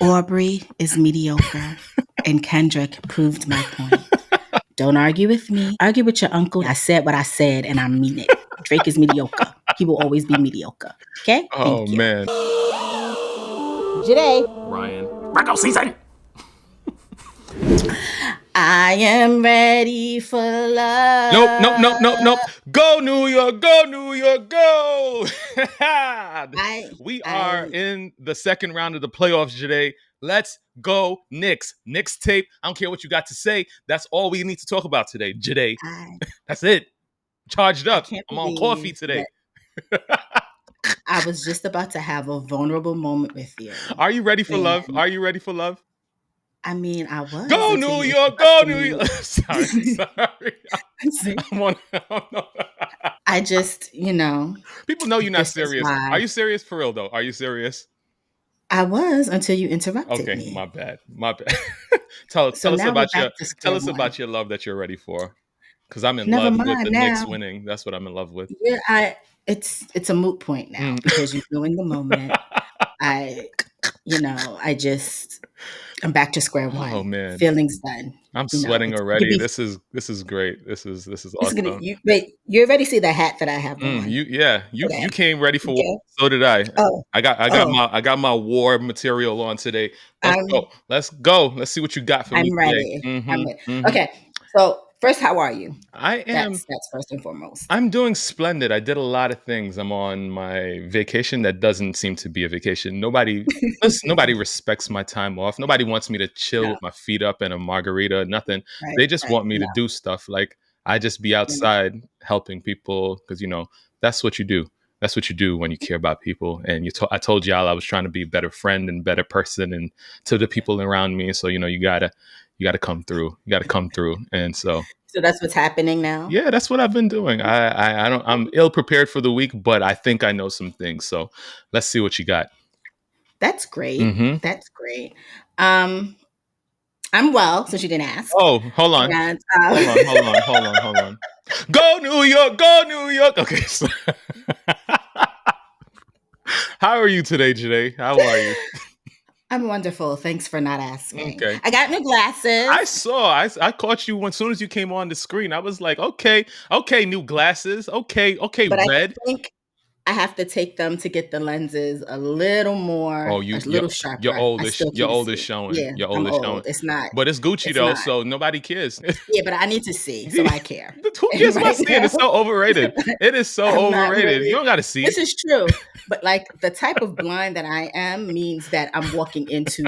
Aubrey is mediocre, and Kendrick proved my point. Don't argue with me. Argue with your uncle. I said what I said, and I mean it. Drake is mediocre. He will always be mediocre. Okay? Oh, Thank you. man. Today, Ryan. Virgo season. I am ready for love. Nope. Go New York, go New York, go. We are in the second round of the playoffs today. Let's go Knicks. Knicks tape. I don't care what you got to say. That's all we need to talk about today. Jade. That's it. Charged up. I'm on coffee today. I was just about to have a vulnerable moment with you. Are you ready for love? Are you ready for love? I mean, I was. Go New York, go New York. Sorry. I just, People know you're not serious. Are you serious for real, though? Are you serious? I was until you interrupted me. Okay, my bad. Tell us about your love that you're ready for. Because I'm in love with the Knicks winning. That's what I'm in love with. Yeah, it's a moot point now because you know in the moment. I'm back to square one. Oh man, feelings done. I'm sweating already. This is great. This is awesome. You already see the hat that I have on. You came ready for war. So did I. Oh, I got my war material on today. Let's go. Let's see what you got for me. I'm ready. I'm ready. Okay, so first, how are you? I am. That's first and foremost. I'm doing splendid. I did a lot of things. I'm on my vacation that doesn't seem to be a vacation. Nobody respects my time off. Nobody wants me to chill with my feet up and a margarita. Nothing. They just want me to do stuff. Like I just be outside helping people because that's what you do. That's what you do when you care about people. And I told y'all I was trying to be a better friend and better person and to the people around me. So you gotta come through. You gotta come through. And so that's what's happening now. Yeah, that's what I've been doing. I'm ill prepared for the week, but I think I know some things. So let's see what you got. That's great. Mm-hmm. That's great. I'm well, since you didn't ask. Oh, hold on. And, hold on. Go New York, go New York. Okay. So how are you today, Jade? How are you? I'm wonderful. Thanks for not asking. Okay. I got new glasses. I saw. I caught you as soon as you came on the screen. I was like, okay, new glasses. Okay, but red. I think I have to take them to get the lenses a little more, a little sharper. Your old is showing. Yeah, your old is showing. It's not. But it's Gucci though, so nobody cares. Yeah, but I need to see, so I care. Who cares about seeing? It's so overrated. It is so overrated. Really, you don't got to see. This is true. But like the type of blind that I am means that I'm walking into,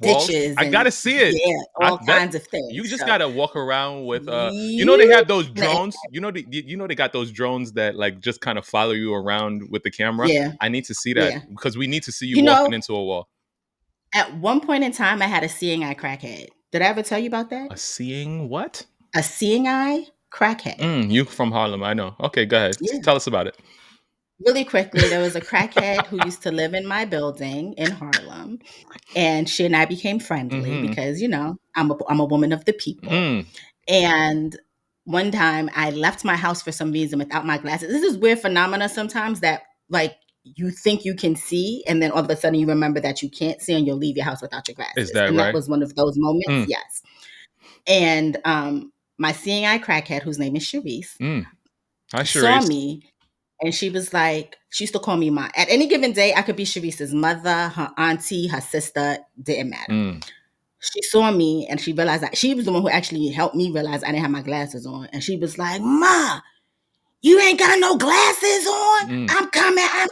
ditches. I gotta see it. Yeah, all kinds of things. You just gotta walk around with they have those drones. They got those drones that like just kind of follow you around with the camera. Yeah. I need to see that because we need to see you walking into a wall. At one point in time, I had a seeing eye crackhead. Did I ever tell you about that? A seeing what? A seeing eye crackhead. You from Harlem, I know. Okay, go ahead. Yeah. Tell us about it. Really quickly, there was a crackhead who used to live in my building in Harlem, and she and I became friendly because I'm a woman of the people. And one time, I left my house for some reason without my glasses. This is weird phenomena sometimes that like you think you can see, and then all of a sudden you remember that you can't see, and you'll leave your house without your glasses. Is that and right? That was one of those moments. Yes. And my seeing eye crackhead, whose name is Sharice, saw me. And she was like, she used to call me Ma. At any given day, I could be Sharice's mother, her auntie, her sister, didn't matter. She saw me and she realized that she was the one who actually helped me realize I didn't have my glasses on. And she was like, Ma, you ain't got no glasses on? I'm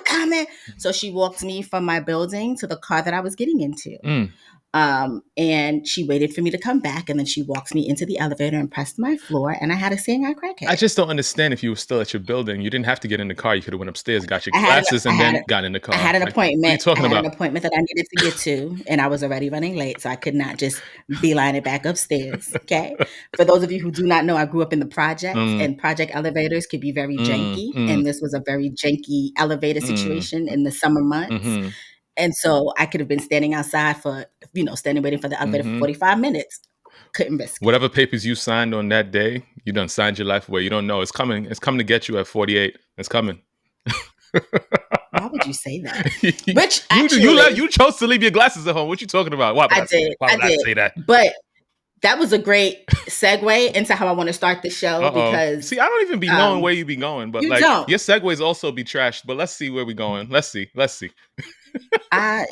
coming. So she walked me from my building to the car that I was getting into. And she waited for me to come back, and then she walked me into the elevator and pressed my floor, and I had a seeing eye crackhead. I just don't understand if you were still at your building. You didn't have to get in the car. You could have went upstairs, got your glasses, and then got in the car. I had an appointment. What are you talking about? An appointment that I needed to get to, and I was already running late, so I could not just beeline it back upstairs. Okay. For those of you who do not know, I grew up in the projects, and project elevators could be very janky, and this was a very janky elevator situation in the summer months. And so I could have been standing outside for, waiting for the elevator for 45 minutes. Couldn't risk it. Whatever papers you signed on that day, you done signed your life away. You don't know. It's coming. It's coming to get you at 48. It's coming. Why would you say that? Which actually, you chose to leave your glasses at home. What you talking about? Why would I say that? Why would I say that? But that was a great segue into how I want to start the show because see, I don't even be knowing where you be going, but like don't. your segues also be trashed. But let's see where we going. Let's see. I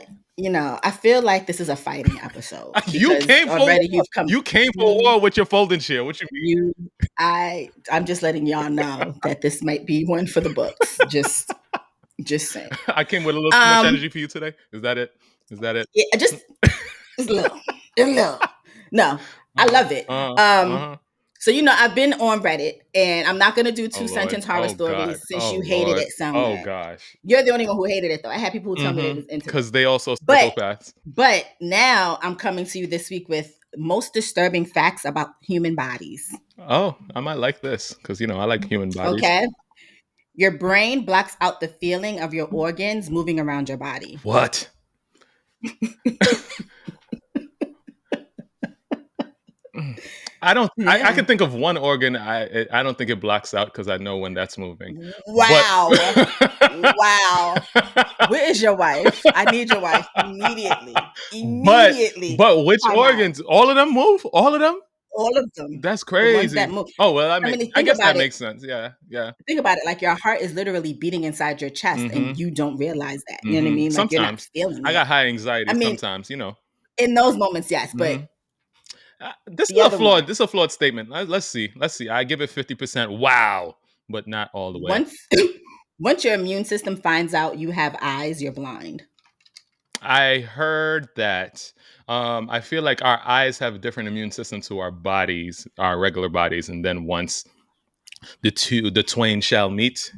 feel like this is a fighting episode. You came for war. You came for war with your folding chair. What you mean? I'm just letting y'all know that this might be one for the books. Just saying. I came with a little too much energy for you today. Is that it? Yeah, just a little. No, I love it. So I've been on Reddit, and I'm not gonna do two-sentence horror stories since you hated it so much. Oh gosh, you're the only one who hated it though. I had people who tell me they was into it because they also psychopaths. But now I'm coming to you this week with most disturbing facts about human bodies. Oh, I might like this because I like human bodies. Okay. Your brain blocks out the feeling of your organs moving around your body. What? I don't. Yeah. I can think of one organ. I don't think it blocks out because I know when that's moving. Wow! Wow! Where is your wife? I need your wife immediately. But which organs? All of them move. All of them. All of them. That's crazy. The ones that move. Oh well, I guess that makes sense. Yeah. Think about it. Like your heart is literally beating inside your chest, and you don't realize that. You know what I mean? Like sometimes you're not feeling it. I got high anxiety. Sometimes, in those moments, yes, but. This is a flawed. This is a flawed statement. Let's see. I give it 50%. Wow, but not all the way. Once your immune system finds out you have eyes, you're blind. I heard that. I feel like our eyes have a different immune system to our bodies, our regular bodies, and then once the twain shall meet,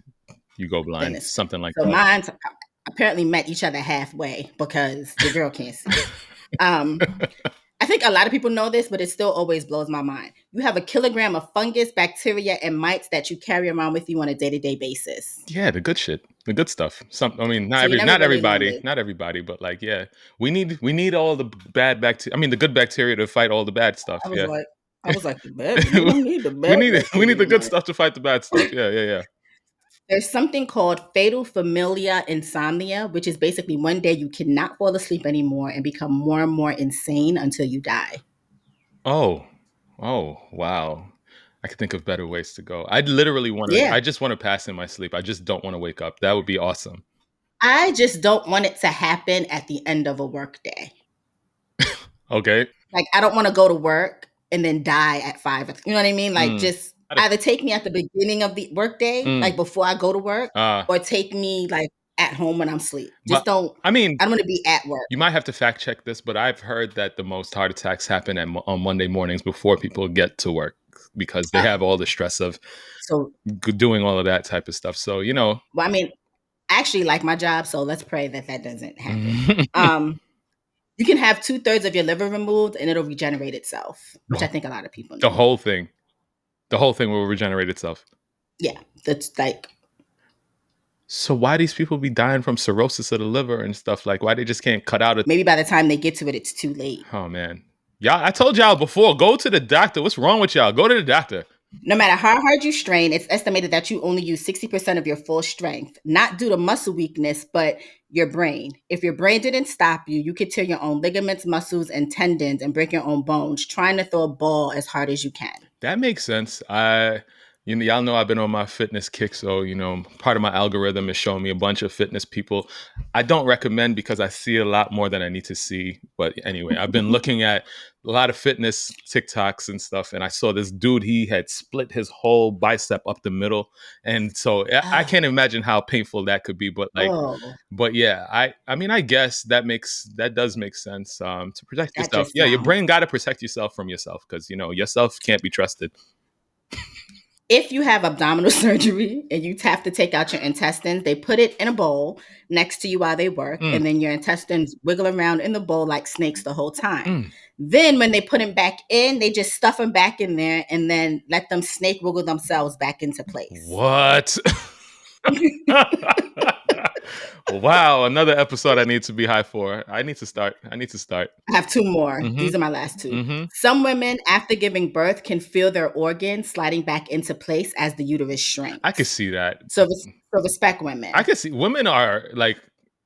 you go blind. Something like that. So mine apparently met each other halfway because the girl can't see. I think a lot of people know this, but it still always blows my mind. You have a kilogram of fungus, bacteria, and mites that you carry around with you on a day-to-day basis. Yeah, the good shit, the good stuff. Not everybody, but like, yeah, we need all the bad bacteria. I mean, the good bacteria to fight all the bad stuff. I was like, the bad. We don't need the bad. We need the good stuff to fight the bad stuff. Yeah. There's something called fatal familial insomnia, which is basically one day you cannot fall asleep anymore and become more and more insane until you die. Oh, wow. I could think of better ways to go. I'd literally want to, I just want to pass in my sleep. I just don't want to wake up. That would be awesome. I just don't want it to happen at the end of a work day. Okay. Like, I don't want to go to work and then die at 5. You know what I mean? Like, just either take me at the beginning of the workday, like before I go to work, or take me like at home when I'm asleep. I don't want to be at work. You might have to fact check this, but I've heard that the most heart attacks happen on Monday mornings before people get to work because they have all the stress of doing all of that type of stuff. So, Well, I mean, I actually like my job, so let's pray that doesn't happen. You can have 2/3 of your liver removed and it'll regenerate itself, which I think a lot of people know. The whole thing will regenerate itself. Yeah, that's like. So why these people be dying from cirrhosis of the liver and stuff? Like, why they just can't cut out? Maybe by the time they get to it, it's too late. Oh man, y'all! I told y'all before. Go to the doctor. What's wrong with y'all? Go to the doctor. No matter how hard you strain, it's estimated that you only use 60% of your full strength, not due to muscle weakness, but your brain. If your brain didn't stop you, you could tear your own ligaments, muscles, and tendons and break your own bones trying to throw a ball as hard as you can. That makes sense. Y'all know I've been on my fitness kick, so part of my algorithm is showing me a bunch of fitness people. I don't recommend because I see a lot more than I need to see. But anyway, I've been looking at a lot of fitness TikToks and stuff, and I saw this dude. He had split his whole bicep up the middle, and so I can't imagine how painful that could be. But but yeah, I guess that does make sense to protect yourself. Yeah, your brain got to protect yourself from yourself because yourself can't be trusted. If you have abdominal surgery and you have to take out your intestines, they put it in a bowl next to you while they work, and then your intestines wiggle around in the bowl like snakes the whole time. Then when they put them back in, they just stuff them back in there and then let them snake wiggle themselves back into place. What? Wow, another episode I need to be high for. I need to start. I have two more. Mm-hmm. These are my last two. Mm-hmm. Some women, after giving birth, can feel their organs sliding back into place as the uterus shrinks. I can see that. So respect women. I can see women are like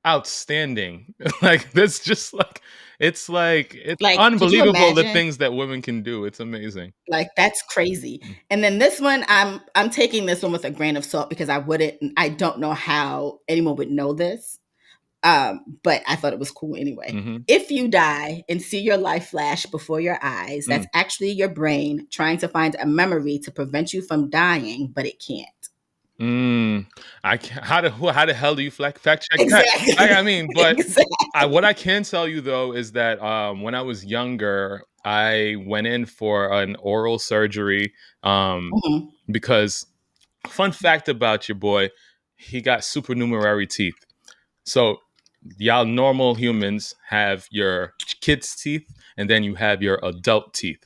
outstanding. Like that's just like it's unbelievable the things that women can do. It's amazing. Like that's crazy. And then this one, I'm taking this one with a grain of salt because I don't know how anyone would know this. But I thought it was cool anyway. Mm-hmm. If you die and see your life flash before your eyes, that's actually your brain trying to find a memory to prevent you from dying, but it can't. How the hell do you fact check exactly. that? I mean, but exactly. What I can tell you though is that when I was younger, I went in for an oral surgery because fun fact about your boy, he got supernumerary teeth. So y'all normal humans have your kids' teeth and then you have your adult teeth.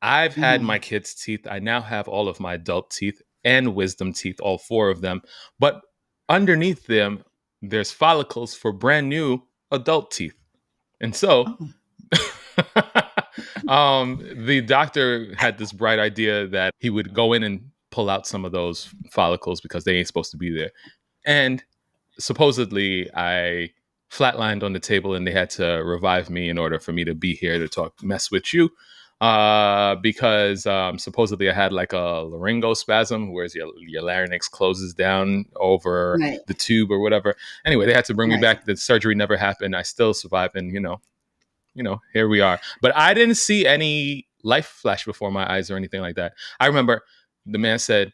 I've had my kids' teeth. I now have all of my adult teeth and wisdom teeth, all four of them. But underneath them, there's follicles for brand new adult teeth. And so the doctor had this bright idea that he would go in and pull out some of those follicles because they ain't supposed to be there. And supposedly I flatlined on the table and they had to revive me in order for me to be here to mess with you. Because supposedly I had like a laryngospasm, whereas your larynx closes down over the tube or whatever. Anyway, they had to bring me back. The surgery never happened. I still survived, and here we are. But I didn't see any life flash before my eyes or anything like that. I remember the man said,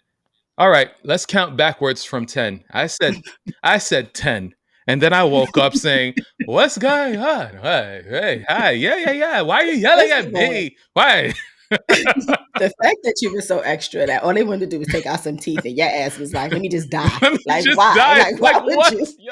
"All right, let's count backwards from 10." I said 10. And then I woke up saying, "What's going on? Hey, hi, yeah. Why are you yelling at me? Why?" The fact that you were so extra that all they wanted to do was take out some teeth, and your ass was like, "Let me just die." Like why? Die. Like why would what? you?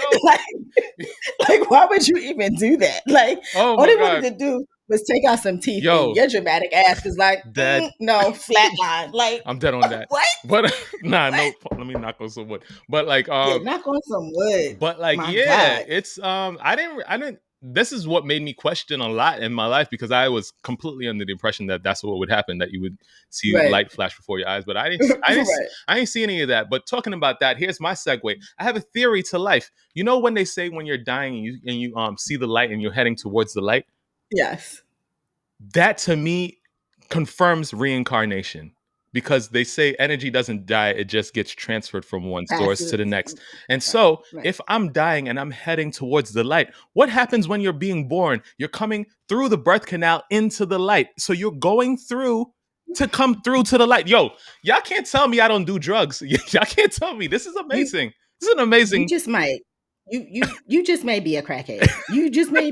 Like why would you even do that? Like all they wanted to do was take out some teeth. And your dramatic ass is like, dead. No, flatline. Like I'm dead on that. What? But no. Let me knock on some wood. But like, knock on some wood. But like, God. It's I didn't. This is what made me question a lot in my life because I was completely under the impression that that's what would happen, that you would see light flash before your eyes. But I didn't see any of that. But talking about that, here's my segue. I have a theory to life. You know when they say when you're dying and you see the light and you're heading towards the light? Yes. That to me confirms reincarnation. Because they say energy doesn't die, it just gets transferred from one source to the next. And so if I'm dying and I'm heading towards the light, what happens when you're being born? You're coming through the birth canal into the light. So you're going through to come through to the light. Yo, y'all can't tell me I don't do drugs. Y'all can't tell me. This is amazing. This is an amazing. You just might. You just may be a crackhead. You just may.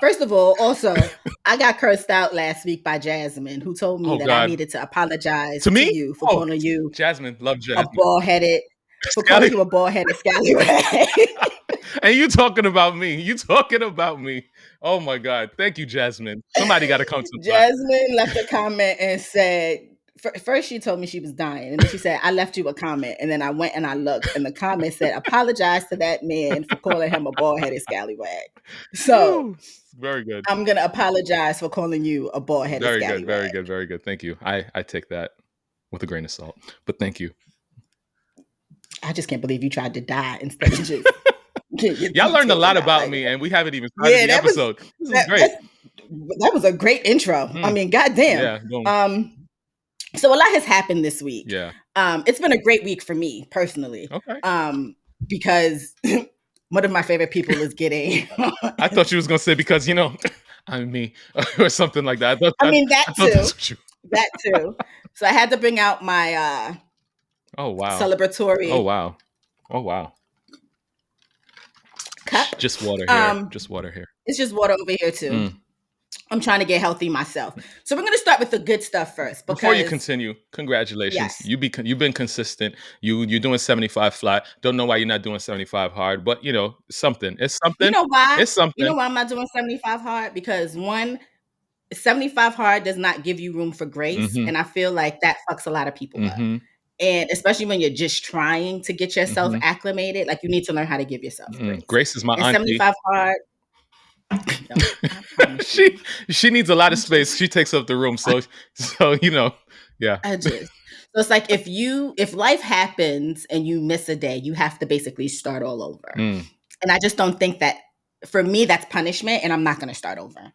First of all, also, I got cursed out last week by Jasmine, who told me that I needed to apologize to you for calling you Jasmine. Love Jasmine. A bald-headed. For calling you a bald-headed scallywag. And you talking about me. Oh my God. Thank you, Jasmine. Somebody got to come to Jasmine left a comment and said, first she told me she was dying, and then she said, "I left you a comment," and then I went and I looked, and the comment said, "Apologize to that man for calling him a bald-headed scallywag." So very good. I'm gonna apologize for calling you a bald-headed scallywag. Very good. Thank you. I take that with a grain of salt, but thank you. I just can't believe you tried to die instead of just. Y'all learned a lot about me, and we haven't even started the episode. This is great. That was a great intro. I mean, goddamn. Yeah. So a lot has happened this week. Yeah. It's been a great week for me personally. Okay. Because one of my favorite people is getting. I thought you was gonna say because I'm me or something like that. That too. So I had to bring out my. Oh wow. Celebratory. Oh wow. Cup. Just water here. Just water here. It's just water over here too. I'm trying to get healthy myself. So we're going to start with the good stuff first. Before you continue, congratulations. Yes. You've been consistent. You're doing 75 flat. Don't know why you're not doing 75 hard, but something. It's something. You know why? It's something. You know why I'm not doing 75 hard? Because 75 hard does not give you room for grace. And I feel like that fucks a lot of people up. And especially when you're just trying to get yourself acclimated, like you need to learn how to give yourself grace. Grace is my and auntie. 75 hard. No, I promise you. she needs a lot of space. She takes up the room, so yeah. So it's like if life happens and you miss a day, you have to basically start all over. And I just don't think that, for me, that's punishment, and I'm not going to start over.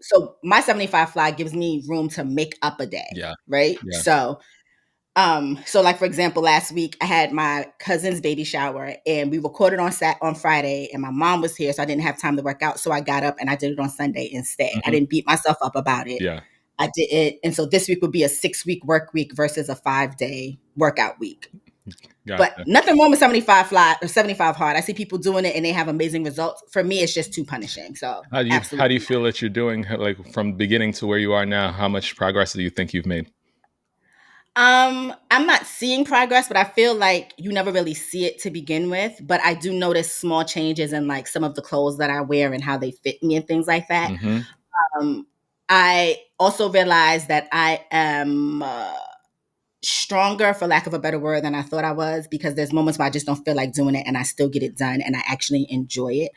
So my 75 fly gives me room to make up a day. Yeah. Right. Yeah. So like, for example, last week I had my cousin's baby shower, and we recorded on Friday, and my mom was here, so I didn't have time to work out. So I got up and I did it on Sunday instead. I didn't beat myself up about it. Yeah. I did it. And so this week would be a 6-week work week versus a 5-day workout week. Gotcha. But nothing wrong with 75 fly or 75 hard. I see people doing it and they have amazing results. For me, it's just too punishing. So how do you feel that you're doing, like, from beginning to where you are now? How much progress do you think you've made? I'm not seeing progress, but I feel like you never really see it to begin with. But I do notice small changes in, like, some of the clothes that I wear and how they fit me and things like that. I also realized that I am stronger, for lack of a better word, than I thought I was, because there's moments where I just don't feel like doing it and I still get it done and I actually enjoy it.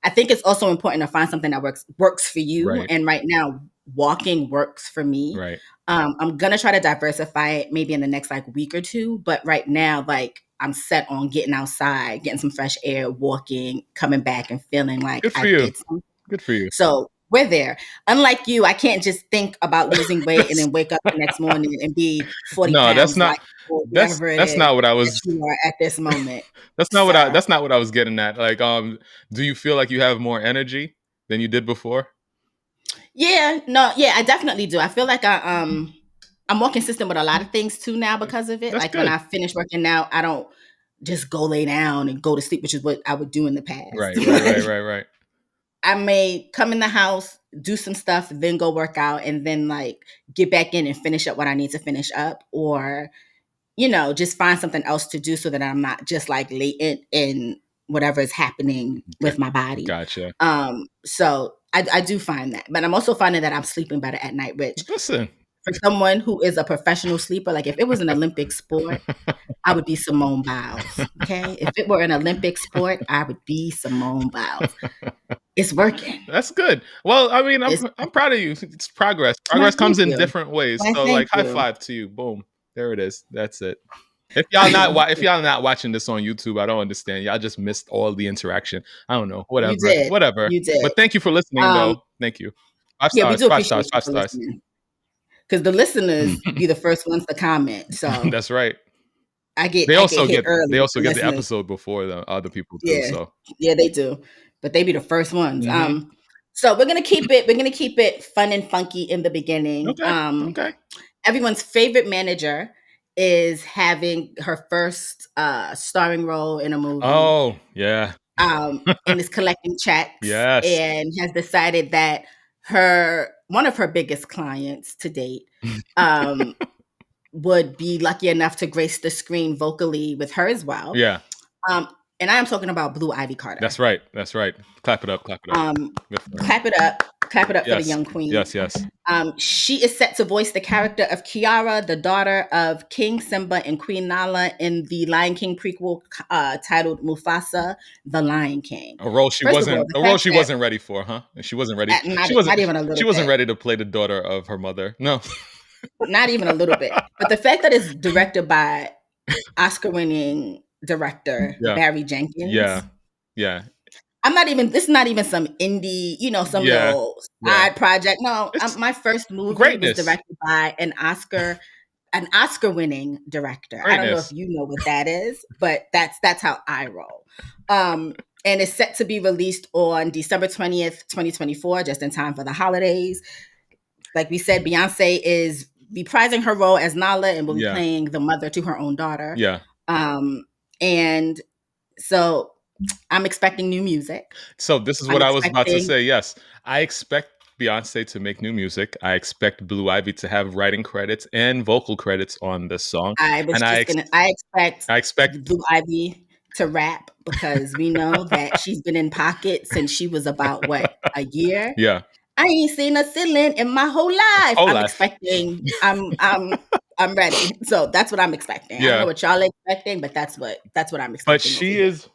I think it's also important to find something that works for you. Right. And right now, walking works for me. Right. I'm going to try to diversify it maybe in the next, like, week or two. But right now, like, I'm set on getting outside, getting some fresh air, walking, coming back and feeling like I did something. Good for you. So we're there. Unlike you, I can't just think about losing weight and then wake up the next morning and be 40 pounds. That's not, that's not what I was. You are at this moment. That's not what I was getting at. Like, do you feel like you have more energy than you did before? Yeah, I definitely do. I feel like I'm more consistent with a lot of things too now because of it. That's like good. When I finish working out, I don't just go lay down and go to sleep, which is what I would do in the past. Right. I may come in the house, do some stuff, then go work out, and then, like, get back in and finish up what I need to finish up, or, just find something else to do so that I'm not just, like, latent in whatever is happening with my body. Gotcha. So I do find that, but I'm also finding that I'm sleeping better at night, which, listen, for someone who is a professional sleeper, like, if it was an Olympic sport, I would be Simone Biles. Okay, if it were an Olympic sport, I would be Simone Biles. It's working. That's good. Well, I mean, I'm proud of you. It's progress. Progress comes in different ways. So, like, high five to you. Boom. There it is. That's it. If y'all not watching this on YouTube, I don't understand. Y'all just missed all the interaction. I don't know. Whatever. You did. But thank you for listening, though. Thank you. 5 stars. We do 5 stars. 5 stars. Because the listeners be the first ones to comment. So that's right. They also get the episode before the other people do. Yeah. So yeah, they do. But they be the first ones. So we're gonna keep it fun and funky in the beginning. Okay. Everyone's favorite manager is having her first starring role in a movie. Oh, yeah. And is collecting checks. Yes. And has decided that one of her biggest clients to date would be lucky enough to grace the screen vocally with her as well. Yeah. And I am talking about Blue Ivy Carter. That's right. Clap it up. Clap it up for the young queen. Yes. She is set to voice the character of Kiara, the daughter of King Simba and Queen Nala, in the Lion King prequel titled Mufasa, The Lion King. A role she wasn't ready for, huh? She wasn't ready. Not even a little bit. She wasn't ready to play the daughter of her mother. No. Not even a little bit. But the fact that it's directed by Oscar-winning director Barry Jenkins. Yeah. This is not even some indie, some little side project. No, my first movie was directed by an Oscar-winning director. Greatness. I don't know if you know what that is, but that's how I roll. And it's set to be released on December 20th, 2024, just in time for the holidays. Like we said, Beyoncé is reprising her role as Nala and will be playing the mother to her own daughter. Yeah. And so I'm expecting new music. So this is what I was about to say. Yes. I expect Beyoncé to make new music. I expect Blue Ivy to have writing credits and vocal credits on this song. I expect Blue Ivy to rap, because we know that she's been in pocket since she was about a year. Yeah. I ain't seen a ceiling in my whole life. I'm I'm ready. So that's what I'm expecting. I don't know what y'all are expecting, but that's what I'm expecting. But she is.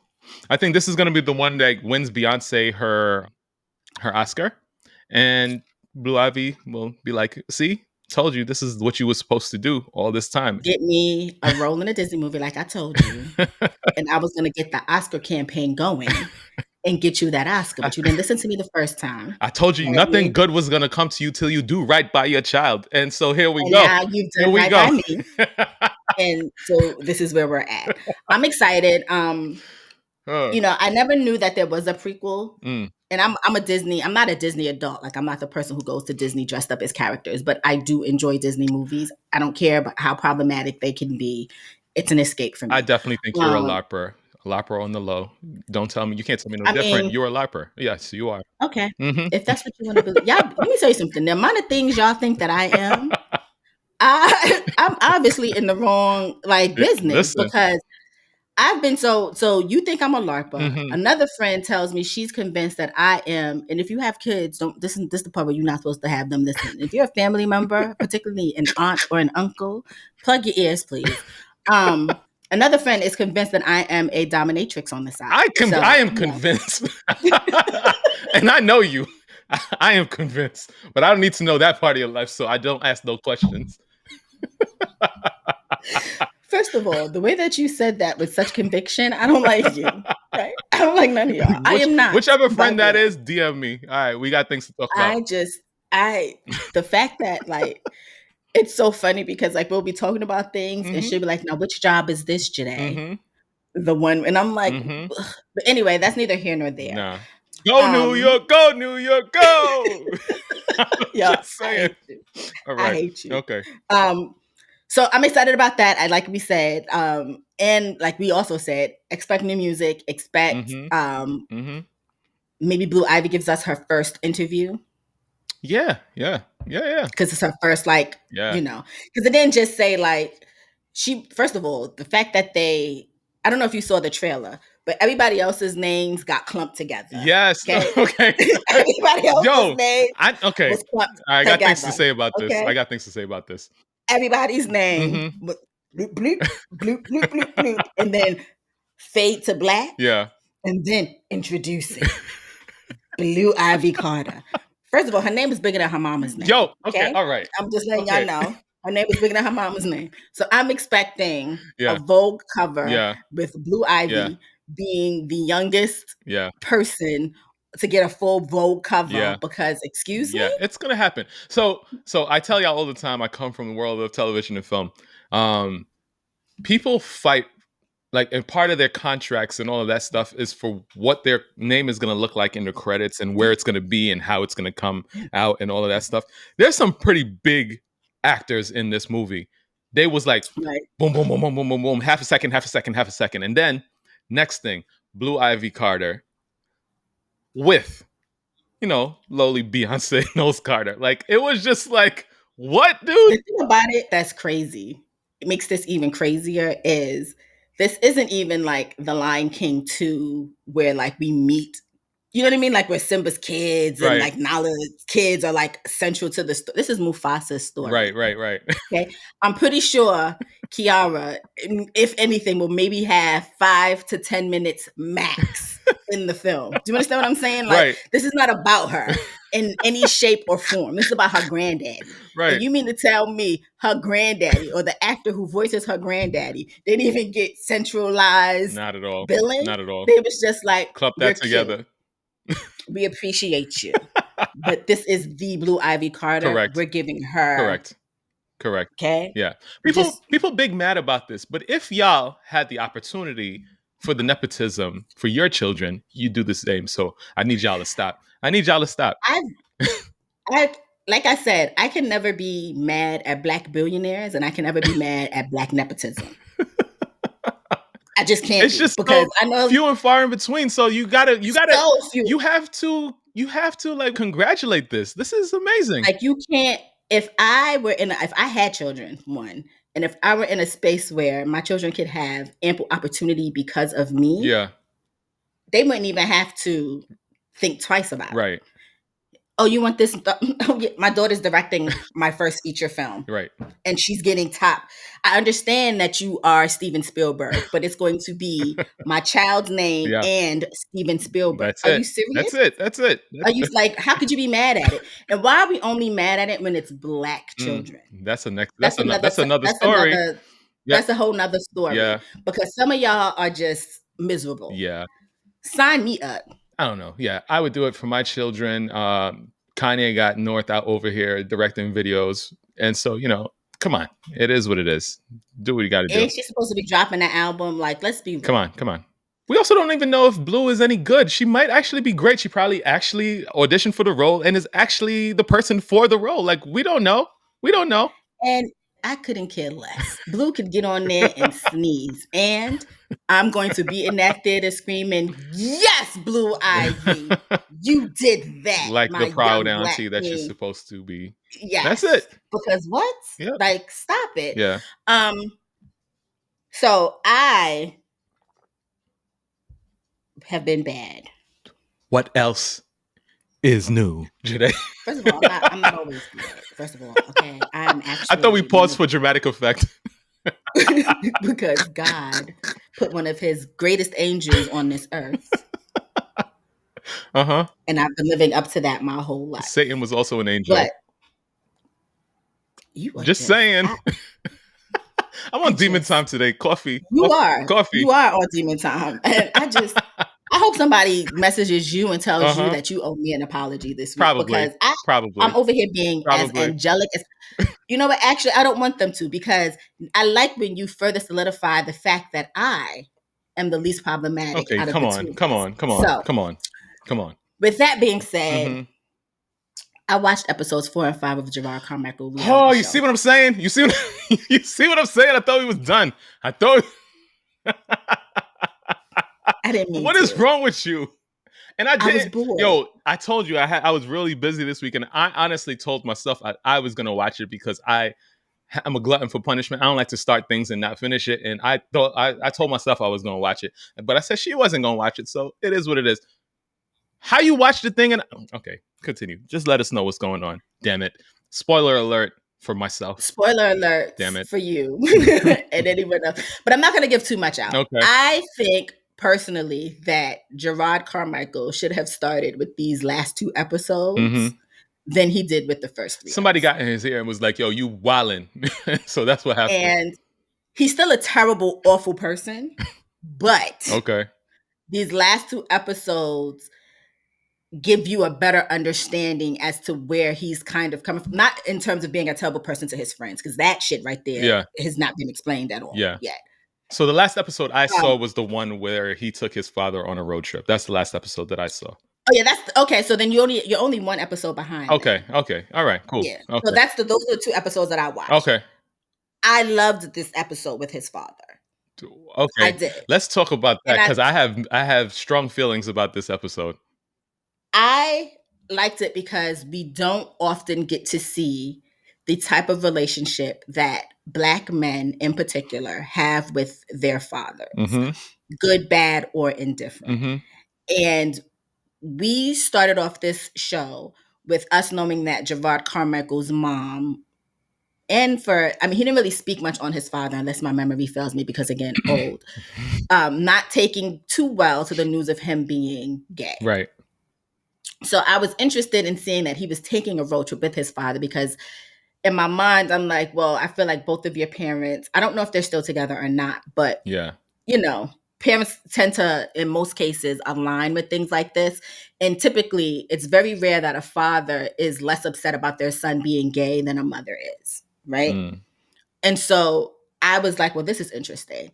I think this is going to be the one that wins Beyonce her Oscar, and Blue Ivy will be like, "See, told you this is what you were supposed to do all this time. Get me a role in a Disney movie, like I told you, and I was going to get the Oscar campaign going." And get you that Oscar, but you didn't listen to me the first time. I told you nothing good was gonna come to you till you do right by your child, and so here we go. Now you've done right by me, and so this is where we're at. I'm excited. You know, I never knew that there was a prequel, and I'm a Disney. I'm not a Disney adult. Like I'm not the person who goes to Disney dressed up as characters, but I do enjoy Disney movies. I don't care about how problematic they can be. It's an escape for me. I definitely think you're a LARPer. LARPer on the low. Don't tell me. You can't tell me no different. You're a LARPer. Yes, you are. Okay. If that's what you want to believe. Y'all, let me tell you something. The amount of things y'all think that I am, I'm obviously in the wrong business. Listen. Because I've been so you think I'm a LARPer. Another friend tells me she's convinced that I am, and if you have kids, this is the part where you're not supposed to have them listen. If you're a family member, particularly an aunt or an uncle, plug your ears, please. Another friend is convinced that I am a dominatrix on the side. I am convinced. And I know you. I am convinced. But I don't need to know that part of your life, so I don't ask no questions. First of all, the way that you said that with such conviction, I don't like you. Right? I don't like none of y'all. I am not. Whichever friend that is, DM me. All right, we got things to talk about. The fact that it's so funny because we'll be talking about things and she'll be like, "Now, which job is this today?" The one, and I'm like, but anyway, that's neither here nor there. Nah. Go New York, go New York, go. Yeah, I hate you. All right. I hate you. Okay. So I'm excited about that. Like we said, and like we also said, expect new music. Expect maybe Blue Ivy gives us her first interview. Yeah. Because it's her first, you know, because it didn't just say she. First of all, the fact that I don't know if you saw the trailer, but everybody else's names got clumped together. Yes. Okay. Everybody else's name. Okay. Was clumped I got together. things to say about this. I got things to say about this. Everybody's name. Bloop, bloop, bloop, bloop, bloop, bloop, and then fade to black. Yeah. And then introducing Blue Ivy Carter. First of all, her name is bigger than her mama's name. Yo, okay, all right. I'm just letting y'all know. Her name is bigger than her mama's name. So I'm expecting a Vogue cover with Blue Ivy being the youngest person to get a full Vogue cover because, excuse me? Yeah, it's going to happen. So I tell y'all all the time, I come from the world of television and film. People fight, and part of their contracts and all of that stuff is for what their name is going to look like in the credits and where it's going to be and how it's going to come out and all of that stuff. There's some pretty big actors in this movie. They was boom, boom, boom, boom, boom, boom, boom, half a second. And then next thing, Blue Ivy Carter with, lowly Beyonce Knowles Carter. It was just what, dude? The thing about it that's crazy, it makes this even crazier, is this isn't even The Lion King 2 where we meet, you know what I mean? Where Simba's kids and Nala's kids are central to the story. This is Mufasa's story. Right. Okay. I'm pretty sure Kiara, if anything, will maybe have 5 to 10 minutes max in the film. Do you understand what I'm saying? This is not about her in any shape or form. This is about her granddaddy. Right. And you mean to tell me her granddaddy or the actor who voices her granddaddy didn't even get centralized Not at all. billing? Not at all. They was just club that together. We appreciate you. But this is the Blue Ivy Carter. Correct. We're giving her. Correct. Okay. Yeah. People big mad about this, but if y'all had the opportunity for the nepotism for your children, you do the same. So I need y'all to stop. Like I said, I can never be mad at Black billionaires, and I can never be mad at Black nepotism. I just can't. It's just because I know few and far in between. So you have to congratulate this. This is amazing. You can't. If I had children, one, and if I were in a space where my children could have ample opportunity because of me, they wouldn't even have to think twice about it. Right. oh, you want this? My daughter's directing my first feature film. Right. And she's getting top. I understand that you are Steven Spielberg, but it's going to be my child's name and Steven Spielberg. Are you serious? That's it. Are you like, how could you be mad at it? And why are we only mad at it when it's Black children? That's another story. That's a whole nother story. Yeah. Because some of y'all are just miserable. Yeah. Sign me up. I don't know. Yeah, I would do it for my children. Kanye got North out over here directing videos. And so, come on. It is what it is. Do what you got to do. And she's supposed to be dropping an album. Like, let's be real. Come on. We also don't even know if Blue is any good. She might actually be great. She probably actually auditioned for the role and is actually the person for the role. Like, we don't know. And I couldn't care less. Blue could get on there and sneeze. And I'm going to be in that theater screaming, yes, Blue Ivy, you did that. Like the proud auntie that you're supposed to be. Yes. That's it. Because what? Yep. Like, stop it. Yeah. So I have been bad. What else is new today? First of all, I'm not always good. First of all, okay, I'm actually. I thought we paused for dramatic effect. Because God put one of His greatest angels on this earth. And I've been living up to that my whole life. Satan was also an angel. But you are just saying. I'm on demon time today. Coffee. You are on demon time, and I hope somebody messages you and tells you that you owe me an apology this week. Probably. Because I'm over here being as angelic as. You know what? Actually, I don't want them to, because I like when you further solidify the fact that I am the least problematic. Okay, come on. With that being said, I watched episodes 4 and 5 of Jerrod Carmichael. You see what I'm saying? You see what I'm saying? I thought he was done. I didn't mean What to. is wrong with you? And I was bored. Yo, I told you I was really busy this week, and I honestly told myself I was gonna watch it because I'm a glutton for punishment. I don't like to start things and not finish it. And I thought I told myself I was gonna watch it, but I said she wasn't gonna watch it, so it is what it is. How you watch the thing? And okay, continue. Just let us know what's going on. Damn it! Spoiler alert for myself. Spoiler alert. Damn it. For you and anyone else. But I'm not gonna give too much out. Okay. I think personally that Jerrod Carmichael should have started with these last 2 episodes than he did with the first 3. Somebody got in his ear and was like, yo, you wildin'. So that's what happened. And he's still a terrible, awful person. But these last 2 episodes give you a better understanding as to where he's kind of coming from. Not in terms of being a terrible person to his friends, because that shit right there has not been explained at all yet. So the last episode I saw was the one where he took his father on a road trip. That's the last episode that I saw. Oh yeah, that's okay. So then you're only 1 episode behind. Okay. All right. Cool. Yeah. Okay. So those are the 2 episodes that I watched. Okay. I loved this episode with his father. Okay. I did. Let's talk about that, because I have strong feelings about this episode. I liked it because we don't often get to see the type of relationship that Black men in particular have with their fathers, good, bad, or indifferent. And we started off this show with us knowing that Jerrod Carmichael's mom, he didn't really speak much on his father unless my memory fails me, because again, old, not taking too well to the news of him being gay. Right. So I was interested in seeing that he was taking a road trip with his father, because in my mind, I'm like, well, I feel like both of your parents, I don't know if they're still together or not, but parents tend to, in most cases, align with things like this. And typically, it's very rare that a father is less upset about their son being gay than a mother is, right? And so I was like, well, this is interesting.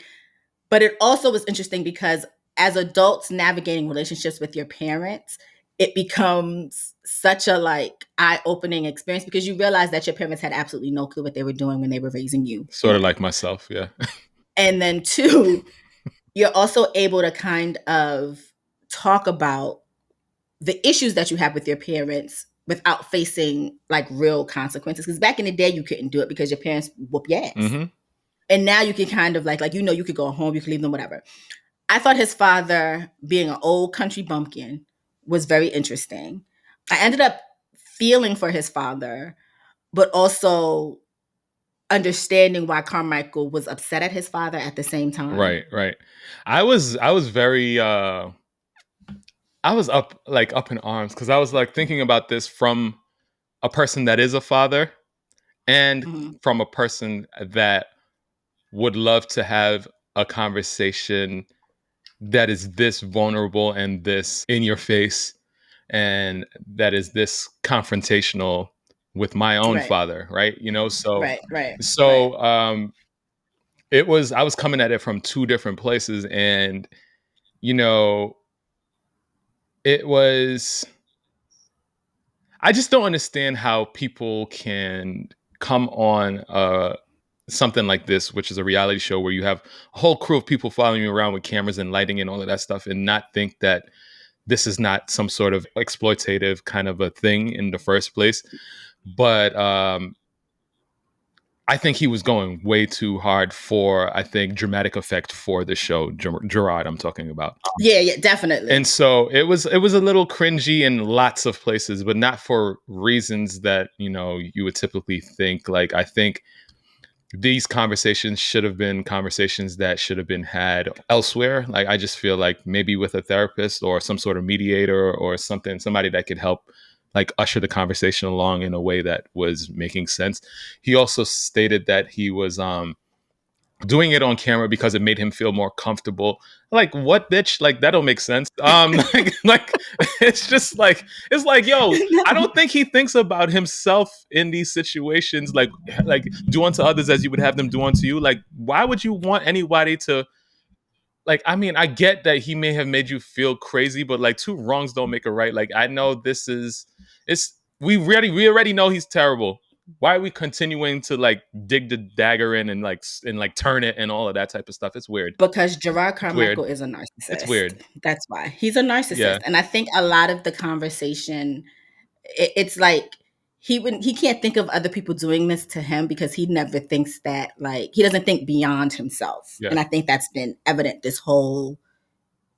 But it also was interesting because as adults navigating relationships with your parents, it becomes such a eye-opening experience, because you realize that your parents had absolutely no clue what they were doing when they were raising you. Sort of like myself, yeah. And then 2, you're also able to kind of talk about the issues that you have with your parents without facing real consequences. Because back in the day, you couldn't do it because your parents whoop your ass. And now you can kind of you could go home, you can leave them, whatever. I thought his father being an old country bumpkin was very interesting. I ended up feeling for his father, but also understanding why Carmichael was upset at his father at the same time. Right. I was very I was up in arms because I was like thinking about this from a person that is a father and from a person that would love to have a conversation that is this vulnerable and this in your face and that is this confrontational with my own father, right? So it was, I was coming at it from two different places, and it was, I just don't understand how people can come on something like this, which is a reality show where you have a whole crew of people following you around with cameras and lighting and all of that stuff, and not think that this is not some sort of exploitative kind of a thing in the first place. But I think he was going way too hard for, I think, dramatic effect for the show. Jerrod, I'm talking about. Yeah, definitely. And so it was a little cringy in lots of places, but not for reasons that, you would typically think. Like, I think these conversations should have been conversations that should have been had elsewhere. Like, I just feel like maybe with a therapist or some sort of mediator or something, somebody that could help like usher the conversation along in a way that was making sense. He also stated that he was doing it on camera because it made him feel more comfortable. Like, what, bitch? Like, that don't make sense. Like it's just like, it's like, yo, I don't think he thinks about himself in these situations. Like do unto others as you would have them do unto you. Like, why would you want anybody to, like, I mean, I get that he may have made you feel crazy, but like, two wrongs don't make a right. Like, I know we already know he's terrible. Why are we continuing to like dig the dagger in and like turn it and all of that type of stuff? It's weird. Because Jerrod Carmichael is a narcissist. It's weird. That's why he's a narcissist. Yeah. And I think a lot of the conversation, it's like he can't think of other people doing this to him because he never thinks that, like, he doesn't think beyond himself. Yeah. And I think that's been evident this whole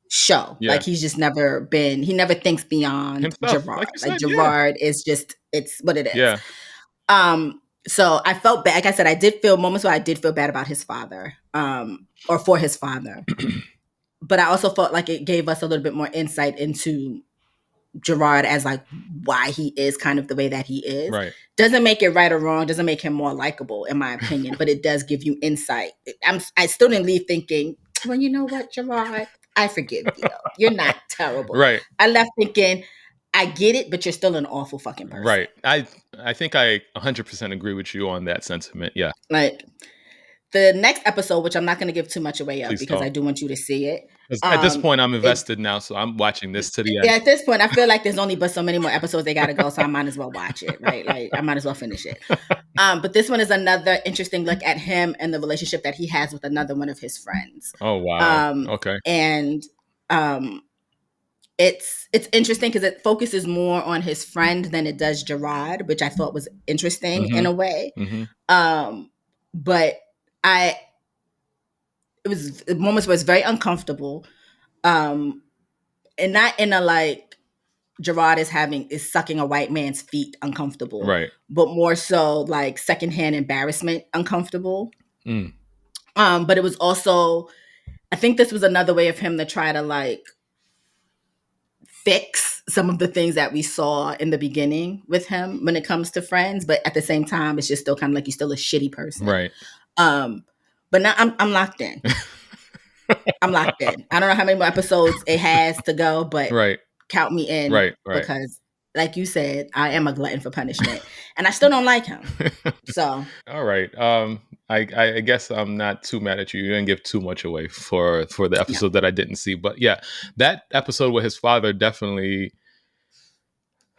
show. Yeah. Like, he's just never thinks beyond himself. Jerrod. Like Jerrod is just, it's what it is. Yeah. So I felt bad. Like I said, I did feel moments where I did feel bad about his father, or for his father. But I also felt like it gave us a little bit more insight into Jerrod as like why he is kind of the way that he is. Right. Doesn't make it right or wrong. Doesn't make him more likable, in my opinion. But it does give you insight. I still didn't leave thinking, well, you know what, Jerrod, I forgive you. You're not terrible. Right. I left thinking, I get it, but you're still an awful fucking person. Right. I think I 100% agree with you on that sentiment. Yeah. Like, the next episode, which I'm not going to give too much away of because I do want you to see it. At this point, I'm invested now, so I'm watching this to the end. Yeah, at this point, I feel like there's only but so many more episodes they got to go, so I might as well watch it, right? Like, I might as well finish it. But this one is another interesting look at him and the relationship that he has with another one of his friends. Oh, wow. Okay. And it's interesting because it focuses more on his friend than it does Jerrod, which I thought was interesting in a way. But it was moments where it's very uncomfortable, and not in a like Jerrod is sucking a white man's feet uncomfortable, right? But more so like secondhand embarrassment uncomfortable. But it was also, I think this was another way of him to try to like fix some of the things that we saw in the beginning with him when it comes to friends, but at the same time, it's just still kind of like he's still a shitty person, right? But now I'm locked in. I'm locked in. I don't know how many more episodes it has to go, but count me in, right? Because, like you said, I am a glutton for punishment, and I still don't like him. So, all right. I guess I'm not too mad at you. You didn't give too much away for the episode that I didn't see, but yeah, that episode with his father definitely.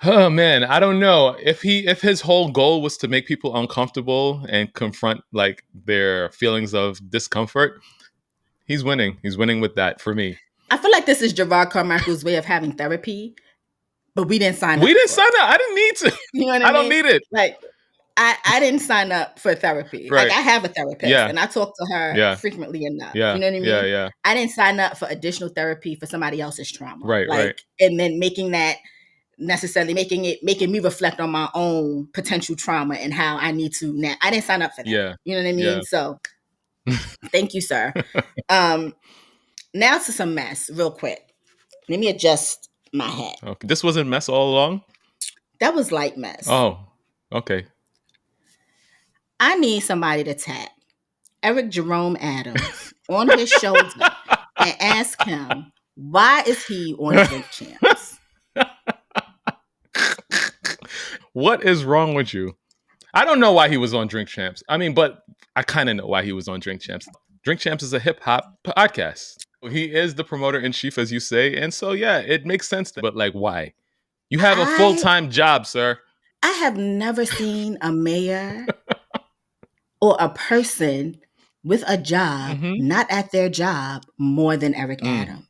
Oh man, I don't know if his whole goal was to make people uncomfortable and confront like their feelings of discomfort. He's winning. He's winning with that for me. I feel like this is Jerrod Carmichael's way of having therapy, but we didn't sign up. We didn't sign up. I didn't need to. You know what I mean? I don't need it. Like, I didn't sign up for therapy. Right. Like, I have a therapist, and I talk to her frequently enough. Yeah. You know what I mean? Yeah. I didn't sign up for additional therapy for somebody else's trauma. Right. And then making that necessarily making me reflect on my own potential trauma and how I need to now. I didn't sign up for that. Yeah. You know what I mean? Yeah. So thank you, sir. Now to some mess real quick. Let me adjust my hat. Okay. This wasn't mess all along? That was light mess. Oh, okay. I need somebody to tap Eric Jerome Adams on his shoulder and ask him, why is he on Drink Champs? What is wrong with you? I don't know why he was on Drink Champs. I mean, but I kind of know why he was on Drink Champs. Drink Champs is a hip hop podcast. He is the promoter in chief, as you say. And so, yeah, it makes sense. But like, why? You have a full-time job, sir. I have never seen a mayor or a person with a job not at their job more than Eric Adams.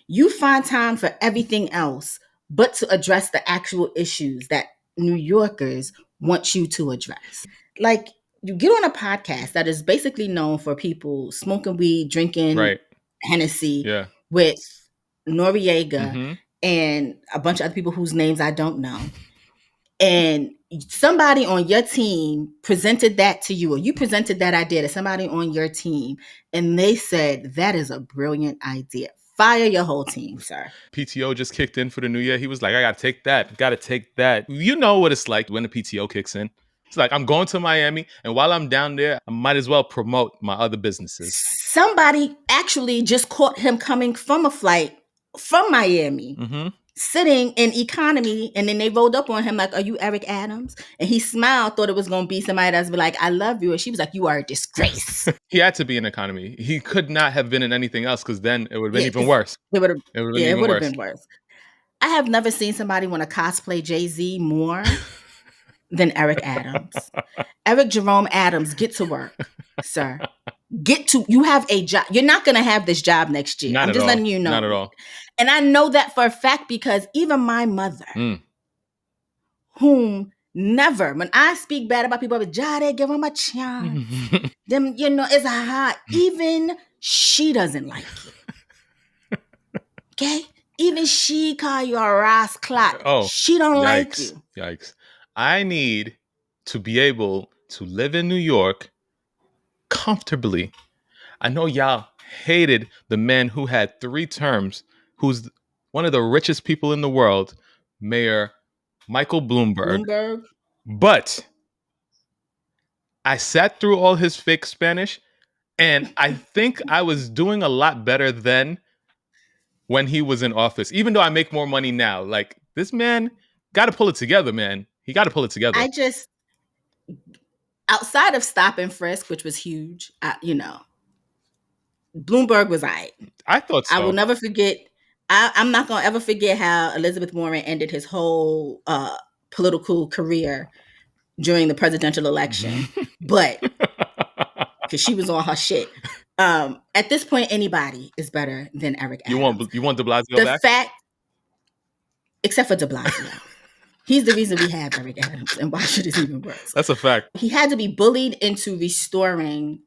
You find time for everything else but to address the actual issues that New Yorkers want you to address. Like, you get on a podcast that is basically known for people smoking weed, drinking Hennessy with Noriega and a bunch of other people whose names I don't know. And somebody on your team presented that to you, or you presented that idea to somebody on your team, and they said, that is a brilliant idea. Fire your whole team, sir. PTO just kicked in for the new year. He was like, I got to take that. You know what it's like when the PTO kicks in. It's like, I'm going to Miami, and while I'm down there, I might as well promote my other businesses. Somebody actually just caught him coming from a flight from Miami, sitting in economy, and then they rolled up on him like, are you Eric Adams? And he smiled, thought it was going to be somebody that's be like, I love you. And she was like, you are a disgrace. He had to be in economy. He could not have been in anything else, because then it would have been even worse. It would have been worse. I have never seen somebody want to cosplay Jay-Z more than Eric Adams. Eric Jerome Adams, get to work, sir. You have a job. You're not going to have this job next year. I'm just letting you know. Not at all. And I know that for a fact because even my mother, whom never, when I speak bad about people, Jade, give them a chance. Them, it's a hot. Even she doesn't like you. Okay? Even she call you a ras clot. Oh, she don't like you. Yikes. I need to be able to live in New York comfortably. I know y'all hated the man who had 3 terms, who's one of the richest people in the world, Mayor Michael Bloomberg. But I sat through all his fake Spanish, and I think I was doing a lot better then when he was in office, even though I make more money now. Like, this man got to pull it together, man. He got to pull it together. Outside of stop and frisk, which was huge, Bloomberg was right. I thought so. I will never forget. I'm not going to ever forget how Elizabeth Warren ended his whole political career during the presidential election. But because she was on her shit. At this point, anybody is better than Eric Adams. You want de Blasio back? Except for de Blasio. He's the reason we have Eric Adams, and why should it even worse? That's a fact. He had to be bullied into restoring,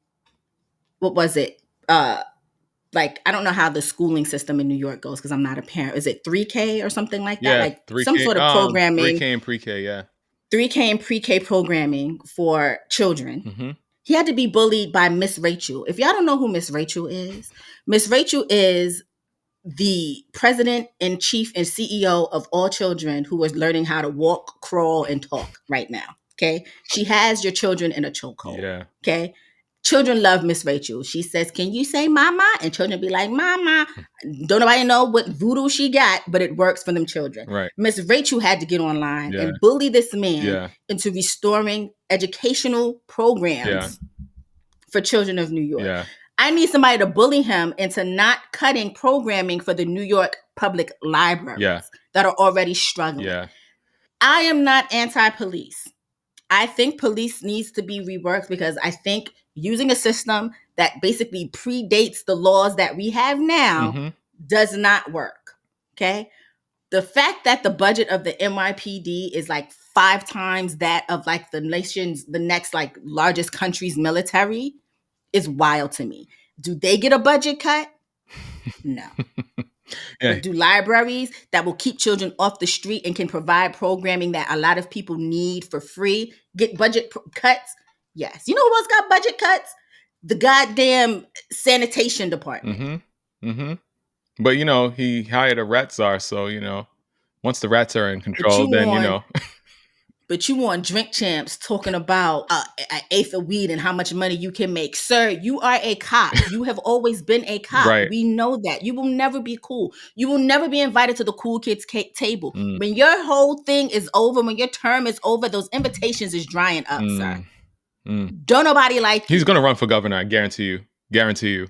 what was it? I don't know how the schooling system in New York goes because I'm not a parent. Is it 3K or something like that? Like 3K, some sort of programming. 3K and pre-K, yeah. 3K and pre-K programming for children. He had to be bullied by Miss Rachel. If y'all don't know who Miss Rachel is the president and chief and CEO of all children who is learning how to walk, crawl, and talk right now. Okay. She has your children in a chokehold. Yeah. Okay. Children love Miss Rachel. She says, can you say mama? And children be like, mama. Don't nobody know what voodoo she got, but it works for them children. Right. Miss Rachel had to get online and bully this man into restoring educational programs for children of New York. Yeah. I need somebody to bully him into not cutting programming for the New York public libraries that are already struggling. Yeah. I am not anti-police. I think police needs to be reworked because I think using a system that basically predates the laws that we have now does not work. Okay. The fact that the budget of the NYPD is like 5 times that of like the next like largest country's military is wild to me. Do they get a budget cut? No. Yeah. But do libraries that will keep children off the street and can provide programming that a lot of people need for free get budget cuts? Yes. You know who else got budget cuts? The goddamn sanitation department. But he hired a rat czar, so once the rats are in But control, you then. want Drink Champs talking about an eighth of weed and how much money you can make. Sir, you are a cop. You have always been a cop. Right. We know that. You will never be cool. You will never be invited to the cool kids table. When your whole thing is over, when your term is over, those invitations is drying up, sir. Don't nobody like you. He's going to run for governor, I guarantee you. Guaranteed.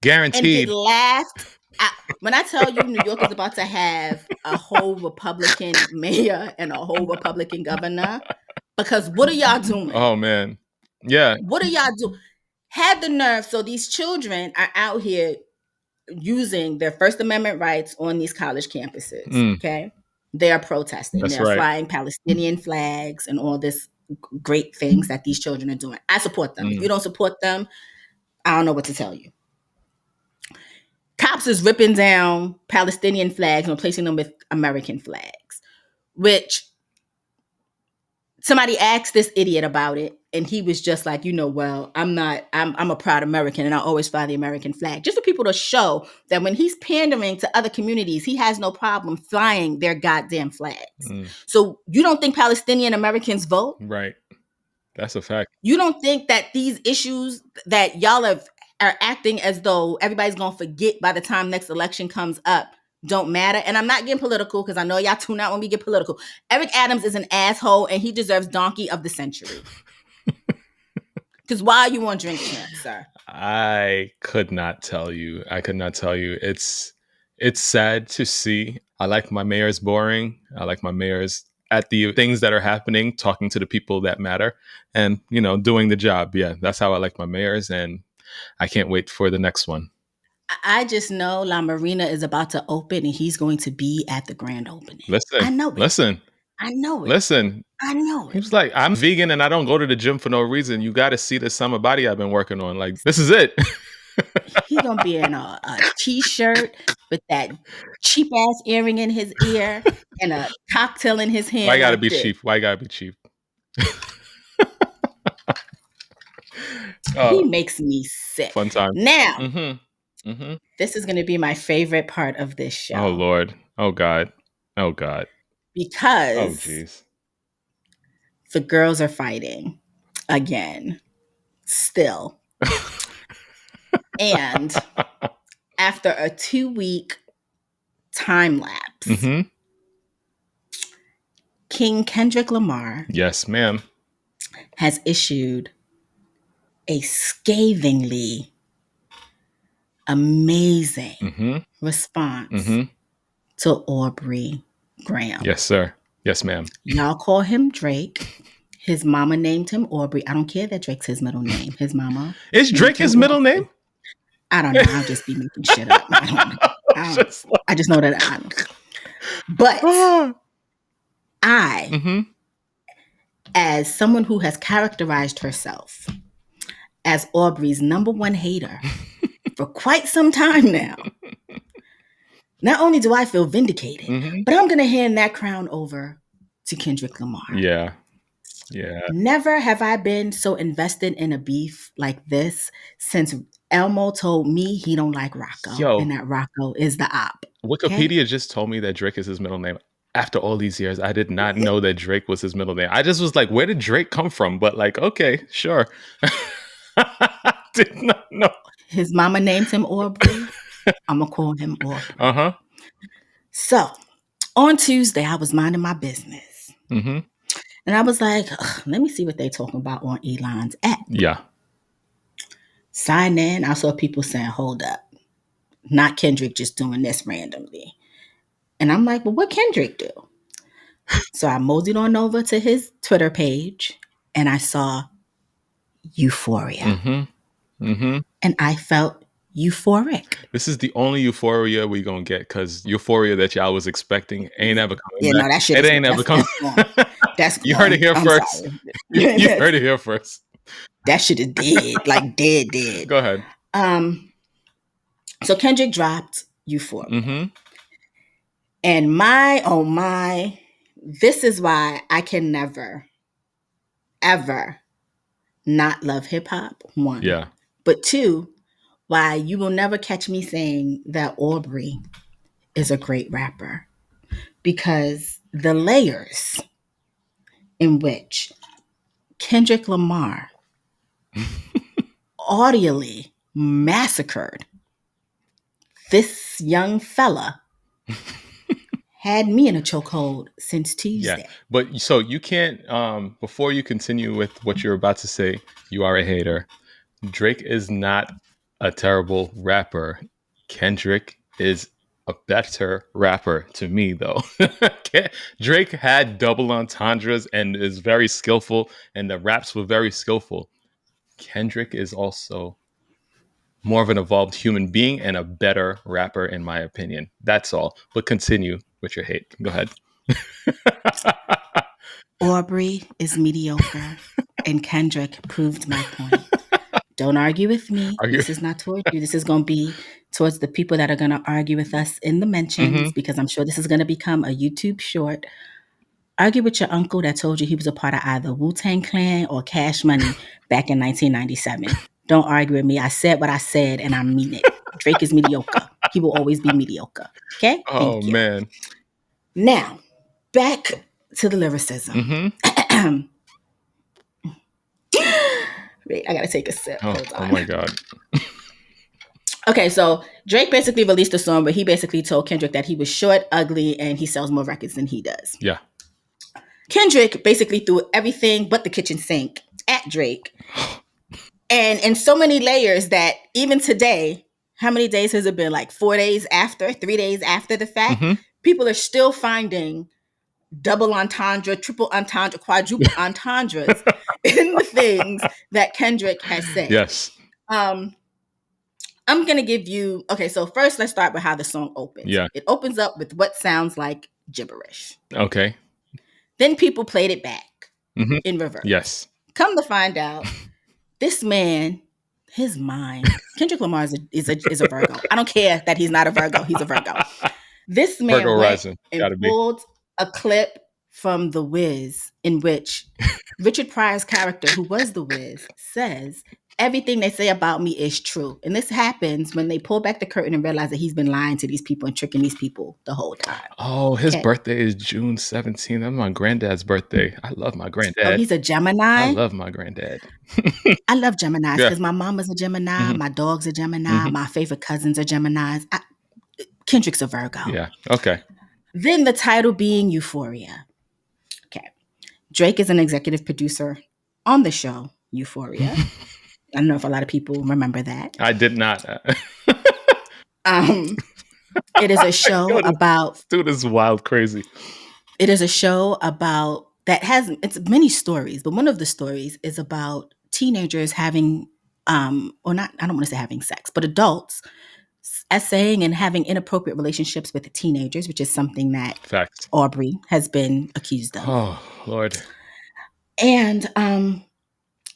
And get laughed at. When I tell you New York is about to have a whole Republican mayor and a whole Republican governor, because what are y'all doing? Oh, man. Yeah. What are y'all doing? Had the nerve. So these children are out here using their First Amendment rights on these college campuses. Okay. They are protesting. That's They're right. flying Palestinian flags and all this great things that these children are doing. I support them. If you don't support them, I don't know what to tell you. Cops is ripping down Palestinian flags and replacing them with American flags, which somebody asked this idiot about it, and he was just like, well, I'm a proud American, and I always fly the American flag. Just for people to show that when he's pandering to other communities, he has no problem flying their goddamn flags. So you don't think Palestinian Americans vote? Right. That's a fact. You don't think that these issues that y'all are acting as though everybody's going to forget by the time next election comes up don't matter? And I'm not getting political because I know y'all tune out when we get political. Eric Adams is an asshole and he deserves donkey of the century. Because why are you on Drink Champs, sir? I could not tell you. It's sad to see. I like my mayors boring. I like my mayors at the things that are happening, talking to the people that matter and, doing the job. Yeah, that's how I like my mayors. And I can't wait for the next one. I just know La Marina is about to open and he's going to be at the grand opening. I know it. I know it. He was like, I'm vegan and I don't go to the gym for no reason. You got to see the summer body I've been working on. Like, this is it. He's going to be in a t-shirt with that cheap ass earring in his ear and a cocktail in his hand. Why gotta be cheap? He makes me sick. Fun time. Now, this is going to be my favorite part of this show. Oh, Lord. Oh, God. Because the girls are fighting again, still. And after a 2-week time lapse, King Kendrick Lamar, yes, ma'am, has issued a scathingly amazing response to Aubrey Graham. Yes, sir. Yes, ma'am. Y'all call him Drake. His mama named him Aubrey. I don't care that Drake's his middle name. His mama. Is Drake his middle name? I don't know. I'll just be making shit up. I don't know. I just know that I don't. But as someone who has characterized herself as Aubrey's number one hater for quite some time now, not only do I feel vindicated, but I'm going to hand that crown over to Kendrick Lamar. Yeah. Never have I been so invested in a beef like this since Elmo told me he don't like Rocco and that Rocco is the op. Wikipedia just told me that Drake is his middle name. After all these years, I did not know that Drake was his middle name. I just was like, where did Drake come from? But like, okay, sure. Did not know. His mama named him Aubrey. I'm going to call him Aubrey. So on Tuesday, I was minding my business. And I was like, let me see what they talking about on Elon's app. Yeah. Sign in. I saw people saying, hold up. Not Kendrick just doing this randomly. And I'm like, well, what Kendrick do? So I moseyed on over to his Twitter page and I saw Euphoria. And I felt euphoric. This is the only Euphoria we gonna get because Euphoria that y'all was expecting ain't ever coming back. No, that shit it ain't ever coming. That's you heard it here first. You heard it here first. That shit is dead, like dead. Go ahead. So Kendrick dropped Euphoria. Mm-hmm. And my, this is why I can never, ever not love hip hop. One. Yeah. But two, why you will never catch me saying that Aubrey is a great rapper. Because the layers in which Kendrick Lamar audibly massacred this young fella had me in a chokehold since Tuesday. Yeah, but so you can't, before you continue with what you're about to say, you are a hater. Drake is not a terrible rapper. Kendrick is a better rapper to me, though. Drake had double entendres and is very skillful, and the raps were very skillful. Kendrick is also more of an evolved human being and a better rapper, in my opinion. That's all. But continue with your hate. Go ahead. Aubrey is mediocre, and Kendrick proved my point. Don't argue with me. This is not towards you. This is going to be towards the people that are going to argue with us in the mentions, because I'm sure this is going to become a YouTube short. Argue with your uncle that told you he was a part of either Wu-Tang Clan or Cash Money back in 1997. Don't argue with me. I said what I said, and I mean it. Drake is mediocre. He will always be mediocre. Okay? Oh, man. Now, back to the lyricism. Wait, I gotta take a sip. Oh my God. Okay, so Drake basically released a song where he basically told Kendrick that he was short, ugly, and he sells more records than he does. Yeah. Kendrick basically threw everything but the kitchen sink at Drake. And in so many layers that even today, how many days has it been? Like 4 days after, 3 days after the fact, people are still finding double entendre, triple entendre, quadruple entendres in the things that Kendrick has said. Yes. I'm going to give you... Okay, so first let's start with how the song opens. Yeah. It opens up with what sounds like gibberish. Okay. Then people played it back in reverse. Yes. Come to find out, this man, his mind... Kendrick Lamar is a Virgo. I don't care that he's not a Virgo. He's a Virgo. This man Virgo went rising. and pulled a clip from The Wiz in which Richard Pryor's character, who was The Wiz, says, everything they say about me is true. And this happens when they pull back the curtain and realize that he's been lying to these people and tricking these people the whole time. Oh, his birthday is June 17th. That's my granddad's birthday. I love my granddad. Oh, he's a Gemini? I love my granddad. I love Geminis because my mama's a Gemini, my dog's a Gemini, my favorite cousins are Geminis. Kendrick's a Virgo. Yeah, okay. Then the title being Euphoria. Okay. Drake is an executive producer on the show Euphoria. I don't know if a lot of people remember that. I did not. It is a show about... This dude is wild crazy. It is a show about... It's many stories, but one of the stories is about teenagers having... or not, I don't want to say having sex, but adults essaying and having inappropriate relationships with the teenagers, which is something that Aubrey has been accused of. Oh, Lord. And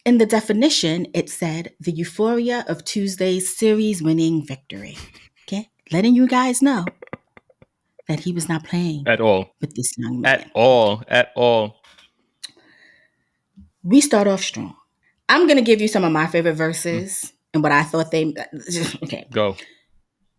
in the definition, it said the euphoria of Tuesday's series-winning victory. Okay? Letting you guys know that he was not playing at all with this young man. At all. We start off strong. I'm going to give you some of my favorite verses and what I thought they... Okay. Go.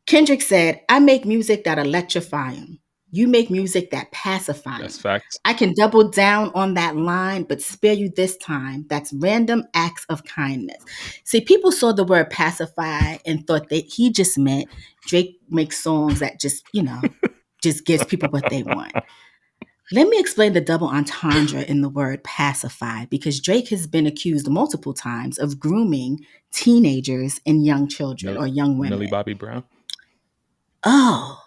Kendrick said, I make music that electrify him. You make music that pacify him. That's facts. I can double down on that line, but spare you this time. That's random acts of kindness. See, people saw the word pacify and thought that he just meant Drake makes songs that just, just gives people what they want. Let me explain the double entendre in the word pacify, because Drake has been accused multiple times of grooming teenagers and young children or young women. Millie Bobby Brown. Oh,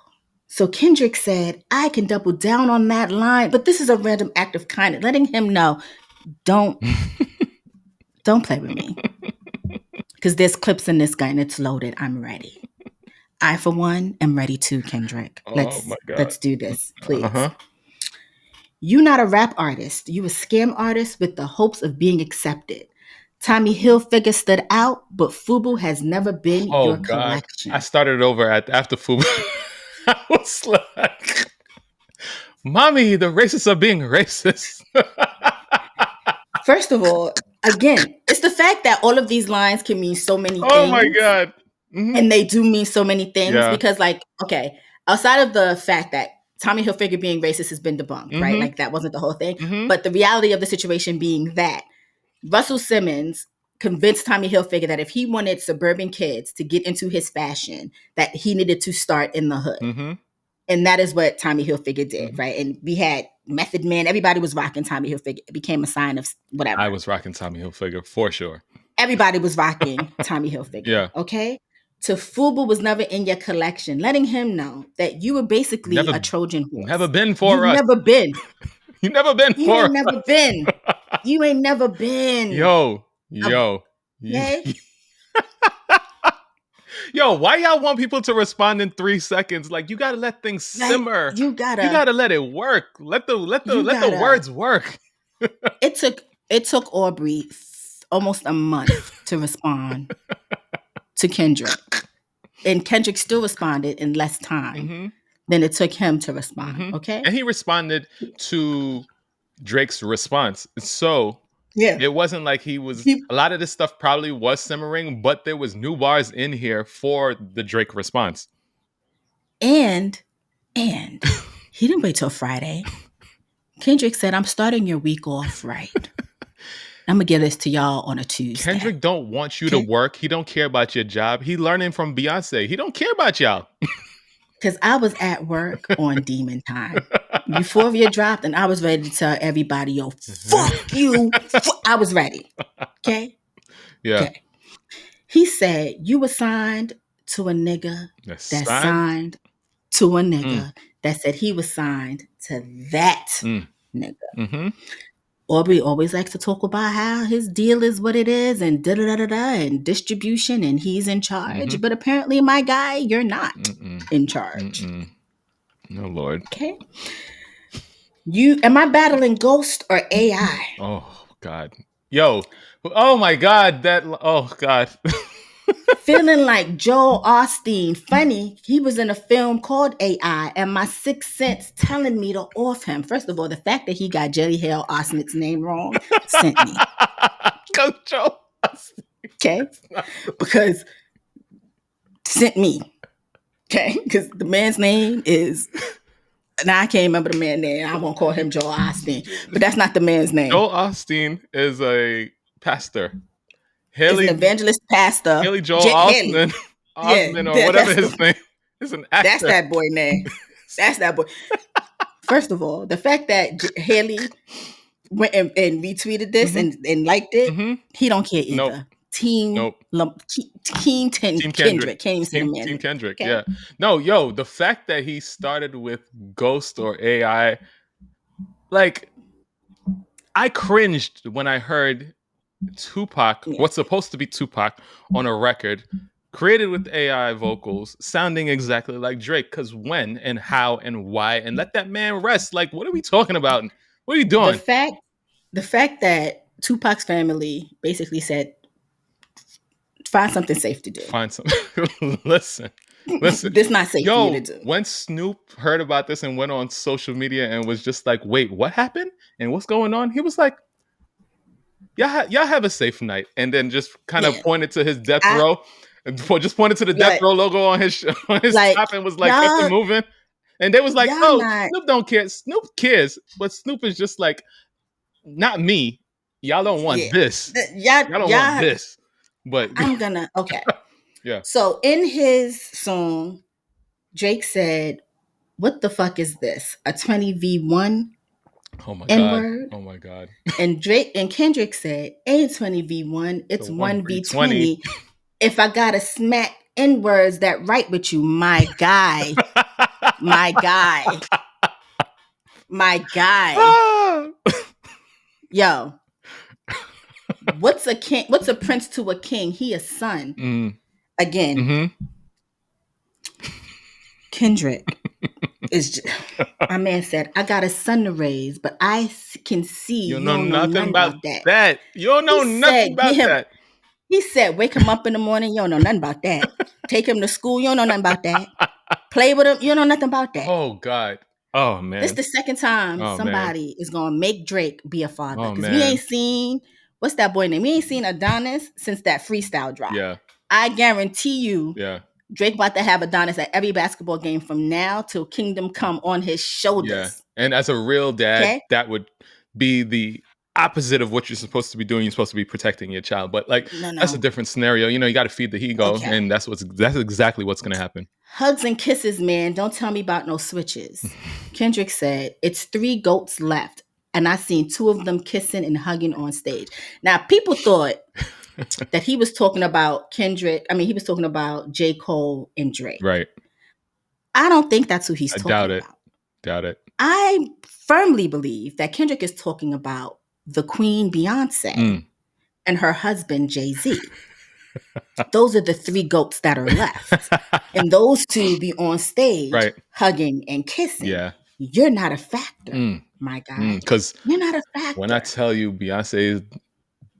so Kendrick said, I can double down on that line, but this is a random act of kindness, letting him know, don't play with me. Because there's clips in this guy and it's loaded. I'm ready. I, for one, am ready too, Kendrick. Let's do this, please. You not a rap artist. You a scam artist with the hopes of being accepted. Tommy Hilfiger stood out, but FUBU has never been your collection. I started over after FUBU. I was like, Mommy, the racists are being racist. First of all, again, it's the fact that all of these lines can mean so many things. Oh my God. Mm-hmm. And they do mean so many things because, like, okay, outside of the fact that Tommy Hilfiger being racist has been debunked, right? Like, that wasn't the whole thing. But the reality of the situation being that Russell Simmons convinced Tommy Hilfiger that if he wanted suburban kids to get into his fashion, that he needed to start in the hood. And that is what Tommy Hilfiger did, right? And we had Method Man. Everybody was rocking Tommy Hilfiger. It became a sign of whatever. I was rocking Tommy Hilfiger for sure. Everybody was rocking Tommy Hilfiger. Yeah. Okay? So FUBU was never in your collection, letting him know that you were basically a Trojan horse. Never been for us. Never been. You never been you for ain't us. Never been. You ain't never been. Yo. Okay? Yo, why y'all want people to respond in 3 seconds? Like, you gotta let things simmer. You gotta let it work. Let the words work. It took Aubrey almost a month to respond to Kendrick, and Kendrick still responded in less time than it took him to respond. Okay, and he responded to Drake's response. So it wasn't like he was. A lot of this stuff probably was simmering, but there was new bars in here for the Drake response. And he didn't wait till Friday. Kendrick said, "I'm starting your week off right. I'm gonna give this to y'all on a Tuesday." Kendrick don't want you to work. He don't care about your job. He learning from Beyonce. He don't care about y'all. Because I was at work on Demon Time. Euphoria dropped, and I was ready to tell everybody, yo, fuck you. I was ready. Okay? Yeah. Okay. He said, you were signed to a nigga that signed to a nigga that said he was signed to that nigga. Aubrey always likes to talk about how his deal is what it is and da-da-da-da-da and distribution and he's in charge. But apparently, my guy, you're not in charge. No, Lord. Okay. Am I battling Ghost or AI? Oh, God. Yo. Oh, my God. Oh, God. Feeling like Joel Osteen. Funny, he was in a film called AI, and my sixth sense telling me to off him. First of all, the fact that he got Jelly Hale Osment's name wrong sent me. Go Joel Osteen. Okay? Because sent me. Okay? Because the man's name is... Now I can't remember the man's name. I won't call him Joel Osteen. But that's not the man's name. Joel Osteen is a pastor. Haley, is an evangelist pastor. Haley Joel Osment or whatever his name is. An actor. That's that boy name. That's that boy. First of all, the fact that Haley went and retweeted this and liked it, he don't care either. Nope. Team Kendrick. Can't even say the man. Team Kendrick, okay? Yeah. No, yo, the fact that he started with Ghost or AI, like, I cringed when I heard Tupac, what's supposed to be Tupac, on a record created with AI vocals sounding exactly like Drake. Because when and how and why, and let that man rest. Like, what are we talking about? What are you doing? The fact that Tupac's family basically said, find something safe to do. Find something. Listen. This not safe for you to do. When Snoop heard about this and went on social media and was just like, wait, what happened? And what's going on? He was like, y'all have a safe night. And then just kind of pointed to his death row. And just pointed to the death row logo on his like, top and was like, kept it moving. And they was like, Snoop don't care. Snoop cares. But Snoop is just like, not me. Y'all don't want this. Y'all don't want this. But I'm gonna, okay. Yeah. So in his song, Drake said, what the fuck is this? A 20v1 N-word? Oh my God. And Kendrick said, ain't 20v1, it's 1v20. If I gotta smack N-words that right with you, my guy. My guy. My guy. Yo. What's a king? What's a prince to a king? He a son. Again. Kendrick. It's just, my man said, I got a son to raise, but I can see You you know don't know nothing nothing about about that. that. You don't know nothing about that. He said, wake him up in the morning. You don't know nothing about that. Take him to school. You don't know nothing about that. Play with him. You don't know nothing about that. Oh, God. Oh, man. This is the second time somebody is going to make Drake be a father. Because we ain't seen, what's that boy name? We ain't seen Adonis since that freestyle drop. Yeah. I guarantee you, Drake about to have Adonis at every basketball game from now till Kingdom Come on his shoulders. Yeah. And as a real dad, that would be the opposite of what you're supposed to be doing. You're supposed to be protecting your child. But like, that's a different scenario. You know, you got to feed the ego. And that's exactly what's going to happen. Hugs and kisses, man. Don't tell me about no switches. Kendrick said, it's 3 goats left. And I seen 2 of them kissing and hugging on stage. Now, people thought that he was talking about Kendrick. I mean, he was talking about J. Cole and Drake. Right. I don't think that's who he's talking about. Doubt it. I firmly believe that Kendrick is talking about the Queen Beyoncé and her husband Jay-Z. Those are the 3 goats that are left. And those 2 be on stage hugging and kissing. Yeah. You're not a factor, my guy. Because you're not a factor. When I tell you Beyonce is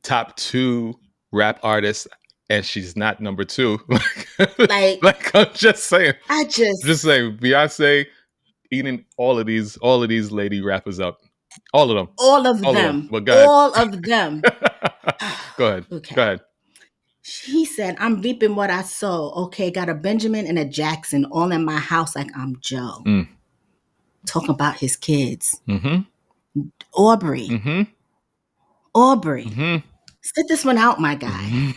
top 2 rap artists and she's not number 2, like I'm just saying. Just saying Beyonce eating all of these lady rappers up. All of them. All of them. But go ahead. All of them. Go ahead. Okay. Go ahead. He said, I'm reaping what I sow. Okay, got a Benjamin and a Jackson all in my house like I'm Joe. Talking about his kids. Aubrey. Sit this one out, my guy.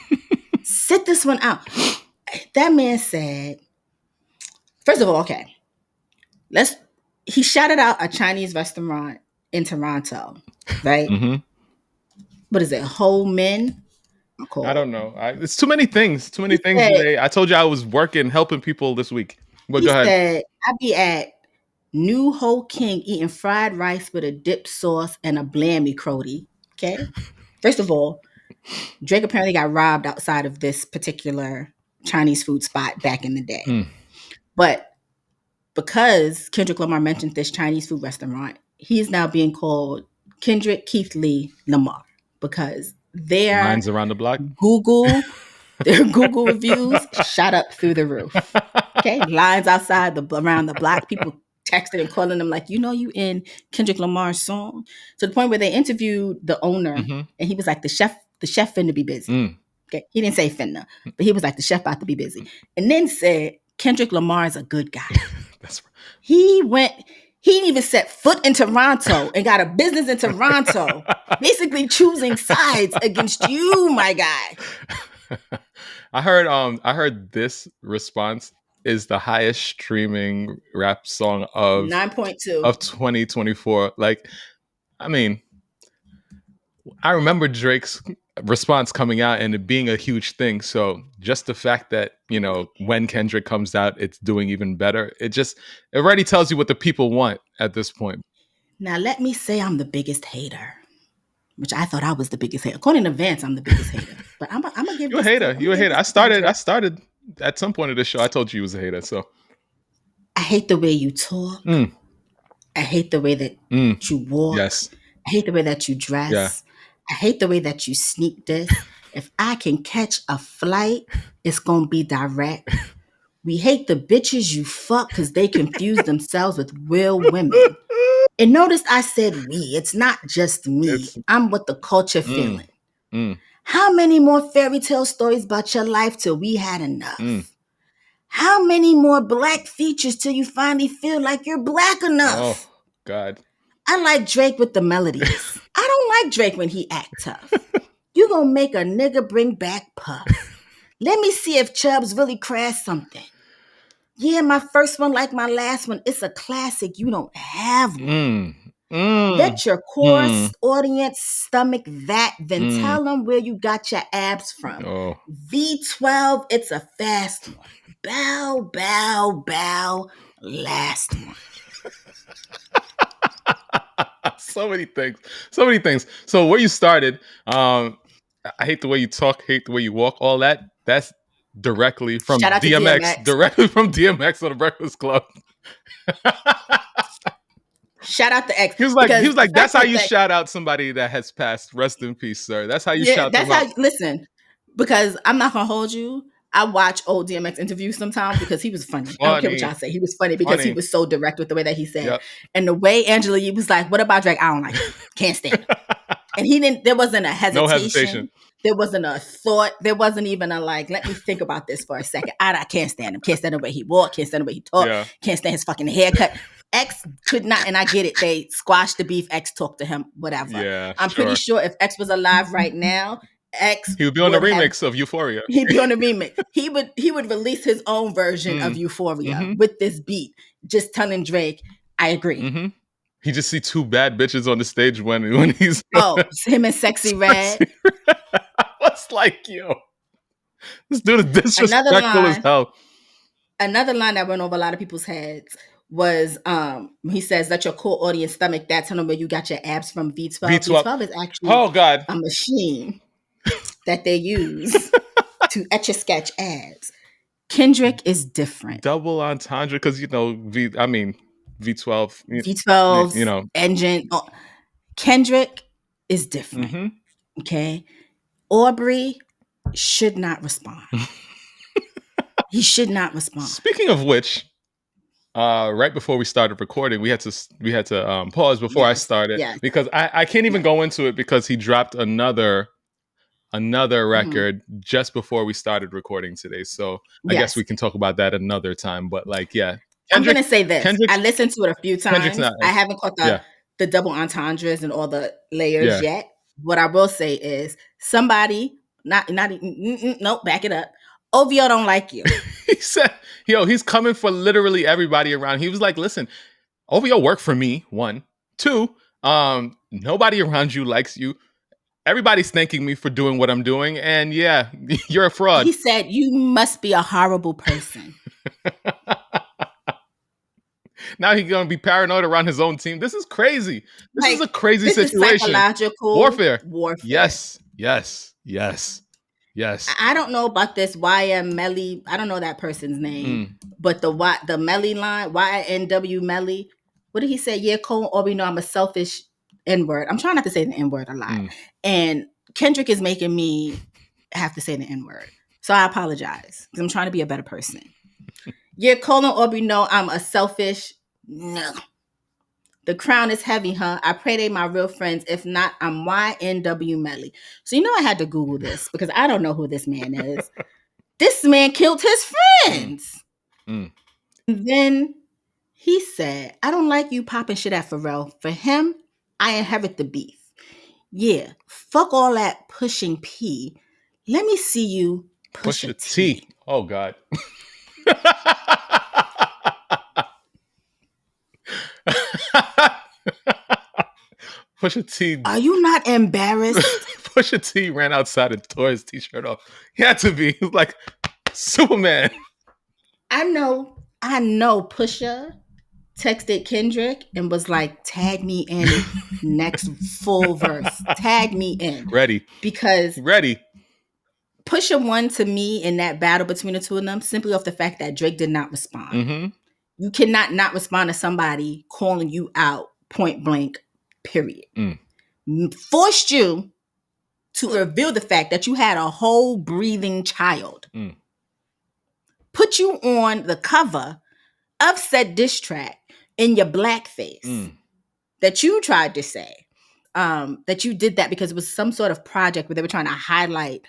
Sit this one out. That man said, first of all, okay, he shouted out a Chinese restaurant in Toronto, right? What is it? Ho Min? I don't know. It's too many things. Too many things today. I told you I was working, helping people this week. But go ahead. He said, I be at New Ho King eating fried rice with a dip sauce and a blammy crody. Okay. First of all, Drake apparently got robbed outside of this particular Chinese food spot back in the day. But because Kendrick Lamar mentioned this Chinese food restaurant, he's now being called Kendrick Keith Lee Lamar because their lines around the block. Their Google reviews shot up through the roof. Okay, lines outside around the block, people texting and calling them like, you in Kendrick Lamar's song, to the point where they interviewed the owner, and he was like, the chef finna be busy. Okay, he didn't say finna, but he was like, the chef about to be busy, and then said Kendrick Lamar is a good guy. That's right. He didn't even set foot in Toronto and got a business in Toronto, basically choosing sides against you, my guy. I heard this response is the highest streaming rap song of 9.2 of 2024. Like, I mean, I remember Drake's response coming out and it being a huge thing. So just the fact that, when Kendrick comes out, it's doing even better. It already tells you what the people want at this point. Now, let me say I'm the biggest hater, which I thought I was the biggest hater. According to Vance, I'm the biggest hater. But I'm going to give you a hater. You're a hater. I started at some point of the show. I told you was a hater. So I hate the way you talk. I hate the way that you walk. Yes. I hate the way that you dress. Yeah. I hate the way that you sneak this. If I can catch a flight, it's going to be direct. We hate the bitches you fuck because they confuse themselves with real women. And notice I said we. It's not just me. I'm with the culture feeling. How many more fairy tale stories about your life till we had enough? How many more black features till you finally feel like you're black enough? Oh, God. I like Drake with the melodies. I don't like Drake when he act tough. You gonna make a nigga bring back Puff. Let me see if Chubbs really crashed something. Yeah, my first one like my last one. It's a classic. You don't have one. Let your chorus audience stomach that, then tell them where you got your abs from. V12, it's a fast one. Bow, bow, bow, last one. So many things. So where you started, I hate the way you talk, hate the way you walk, all that. That's directly from DMX. Directly from DMX on the Breakfast Club. Shout out to X. He was like, that's how you shout out somebody that has passed. Rest in peace, sir. That's how you shout them out. Listen, because I'm not gonna hold you. I watch old DMX interviews sometimes because he was funny. I don't care what y'all say. He was funny because he was so direct with the way that he said. Yep. And the way Angela Yee was like, what about Drake? I don't like him. Can't stand him. And there wasn't a hesitation. No hesitation. There wasn't a thought. There wasn't even a like, let me think about this for a second. I can't stand him. Can't stand the way he walked. Can't stand the way he talked. Yeah. Can't stand his fucking haircut. X could not, and I get it. They squashed the beef. X talked to him, whatever. Yeah, I'm pretty sure if X was alive right now, he would be on the remix of Euphoria. He'd be on the remix. He would release his own version of Euphoria with this beat, just telling Drake, I agree. Mm-hmm. He just see two bad bitches on the stage when he's him and Sexy Red. I was like, yo, this dude is disrespectful as hell. Another line that went over a lot of people's heads was he says, let your core audience stomach that. Tell them where you got your abs from. V12. V12 is actually a machine that they use to etch a sketch abs. Kendrick is different. Double entendre because V12. V12's engine. Kendrick is different. Mm-hmm. Okay. Aubrey should not respond. He should not respond. Speaking of which, right before we started recording, we had to pause before I started because I can't even go into it because he dropped another record just before we started recording today. So I guess we can talk about that another time. But I'm gonna say this. I listened to it a few times. I haven't caught the double entendres and all the layers yet. What I will say is somebody back it up. OhVeeHoe don't like you. He said, he's coming for literally everybody around. He was like, listen, OhVeeHoe worked for me. 1, 2, nobody around you likes you. Everybody's thanking me for doing what I'm doing. And you're a fraud. He said, you must be a horrible person. Now he's going to be paranoid around his own team. This is crazy. This is a crazy situation. Is psychological warfare. Yes. I don't know about this YM Melly. I don't know that person's name. But the Melly line, YNW Melly. What did he say? Yeah, Cole, or we know I'm a selfish N-word. I'm trying not to say the N-word a lot. And Kendrick is making me have to say the N-word. So I apologize because I'm trying to be a better person. Yeah, Cole and Aubrey know I'm a selfish. No. The crown is heavy, huh? I pray they my real friends. If not, I'm YNW Melly. So I had to Google this because I don't know who this man is. This man killed his friends. And then he said, I don't like you popping shit at Pharrell. For him, I inherit the beef. Yeah, fuck all that pushing P. Let me see you push a T. Oh, God. Pusha T. Are you not embarrassed? Pusha T ran outside and tore his t-shirt off. He had to be. He was like Superman. I know Pusha texted Kendrick and was like, tag me in next full verse. Tag me in. Ready. Because ready. Pusha won to me in that battle between the two of them simply off the fact that Drake did not respond. You cannot not respond to somebody calling you out point blank, period. Forced you to reveal the fact that you had a whole breathing child. Put you on the cover of said diss track in your blackface that you tried to say that you did that because it was some sort of project where they were trying to highlight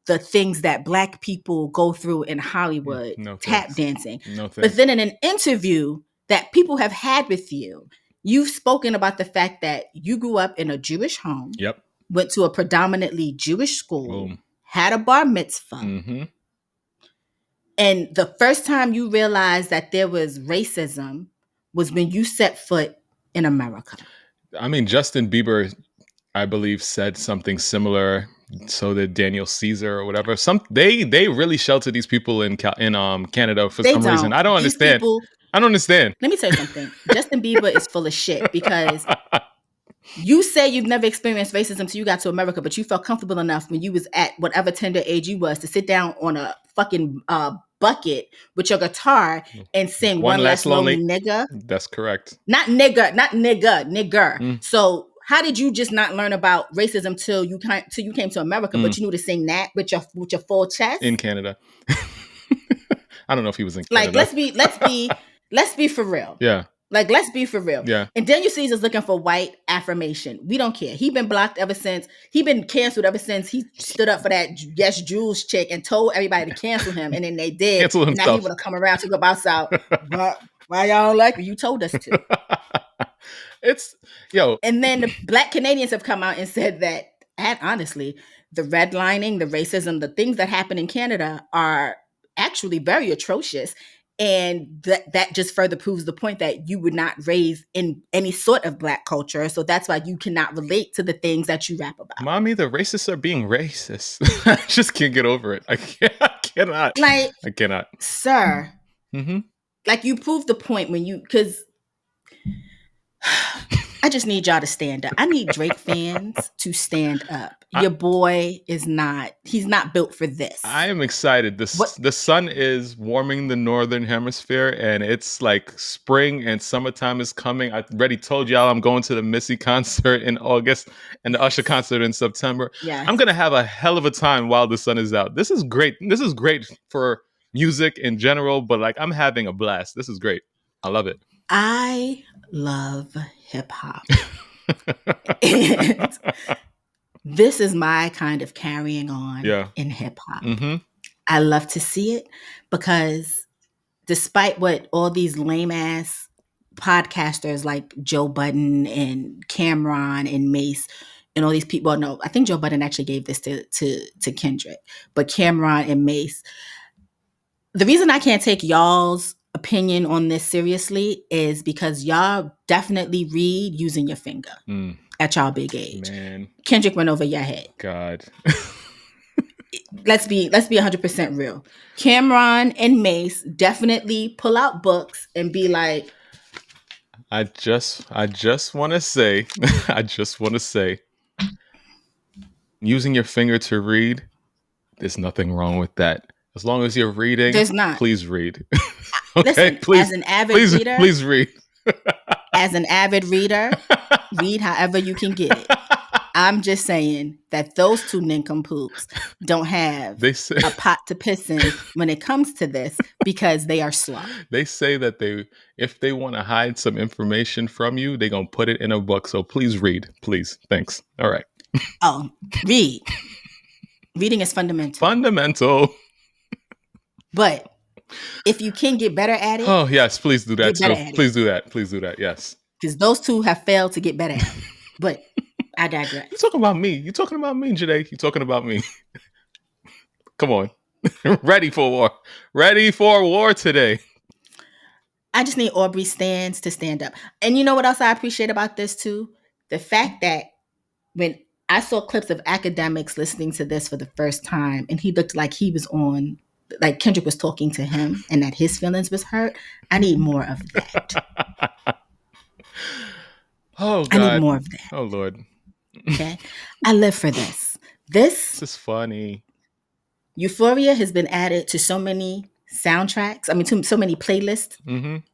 the things that Black people go through in Hollywood, tap dancing. But then in an interview that people have had with you, you've spoken about the fact that you grew up in a Jewish home, went to a predominantly Jewish school, had a bar mitzvah. And the first time you realized that there was racism was when you set foot in America. I mean, Justin Bieber, I believe, said something similar. So did Daniel Caesar or whatever. They really shelter these people in Canada for some reason. I don't understand. I don't understand. Let me tell you something. Justin Bieber is full of shit because you say you've never experienced racism until you got to America, but you felt comfortable enough when you was at whatever tender age you was to sit down on a fucking bucket with your guitar and sing One Less Lonely Nigga. That's correct. Not nigger, nigger. So how did you just not learn about racism till you came to America, but you knew to sing that with your full chest? In Canada. I don't know if he was in Canada. Like, let's be for real. Yeah. Like, let's be for real. Yeah. And Daniel Caesar's looking for white affirmation. We don't care. He been blocked ever since. He been canceled ever since he stood up for that Yes Jews chick and told everybody to cancel him. And then they did. Cancel himself. Now he want to come around to go about South. Why y'all don't like me? You told us to. And then the Black Canadians have come out and said that, and honestly, the redlining, the racism, the things that happen in Canada are actually very atrocious. And that just further proves the point that you were not raised in any sort of Black culture. So that's why you cannot relate to the things that you rap about. Mommy, the racists are being racist. I just can't get over it. I cannot. Like, I cannot. Sir, like, you proved the point because I just need y'all to stand up. I need Drake fans to stand up. Your boy he's not built for this. I am excited. The sun is warming the northern hemisphere, and it's like spring and summertime is coming. I already told y'all I'm going to the Missy concert in August and the Usher concert in September. Yeah. I'm going to have a hell of a time while the sun is out. This is great. This is great for music in general, but like, I'm having a blast. This is great. I love it. I love hip hop. And this is my kind of carrying on in hip hop. I love to see it because despite what all these lame ass podcasters like Joe Budden and Cameron and Mace and all these people, no, I think Joe Budden actually gave this to Kendrick, but Cameron and Mace, the reason I can't take y'all's opinion on this seriously is because y'all definitely read using your finger at y'all big age. Man. Kendrick went over your head. God. Let's be 100% real. Cameron and Mace definitely pull out books and be like, I just want to say, using your finger to read, there's nothing wrong with that. As long as you're reading, there's not. Please read. Okay, listen, please, as an avid reader, please read. As an avid reader, read however you can get it. I'm just saying that those two nincompoops don't have a pot to piss in when it comes to this because they are slow. They say that if they want to hide some information from you, they're going to put it in a book. So please read. Please. Thanks. All right. Oh, read. Reading is fundamental. Fundamental. But if you can get better at it. Oh, yes. Please do that too. Please do that. Please do that. Yes. Because those two have failed to get better at it. But I digress. You're talking about me. You're talking about me, Jade. You're talking about me. Come on. Ready for war. Ready for war today. I just need Aubrey stands to stand up. And you know what else I appreciate about this too? The fact that when I saw clips of academics listening to this for the first time and he looked like he was on, like Kendrick was talking to him and that his feelings was hurt. I need more of that. Oh, God. I need more of that. Oh, Lord. Okay. I live for this. This is funny. Euphoria has been added to so many soundtracks. I mean, to so many playlists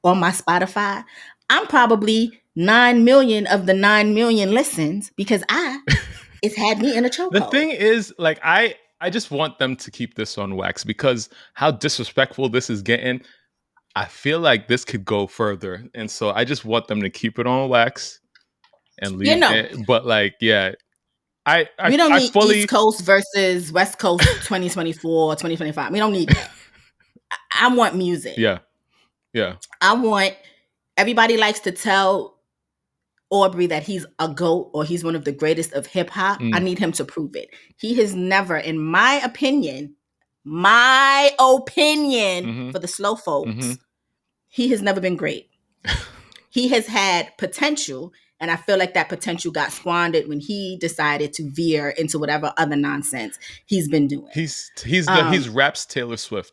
on my Spotify. I'm probably 9 million of the 9 million listens because it's had me in a chokehold. The thing is, like, I just want them to keep this on wax because how disrespectful this is getting. I feel like this could go further. And so I just want them to keep it on wax and leave it. But like, yeah. We don't need East Coast versus West Coast 2024, 2025. We don't need that. I want music. Yeah. Yeah. Everybody likes to tell Aubrey that he's a GOAT or he's one of the greatest of hip hop. I need him to prove it. He has never, in my opinion, for the slow folks, he has never been great. He has had potential. And I feel like that potential got squandered when he decided to veer into whatever other nonsense he's been doing. He's raps Taylor Swift.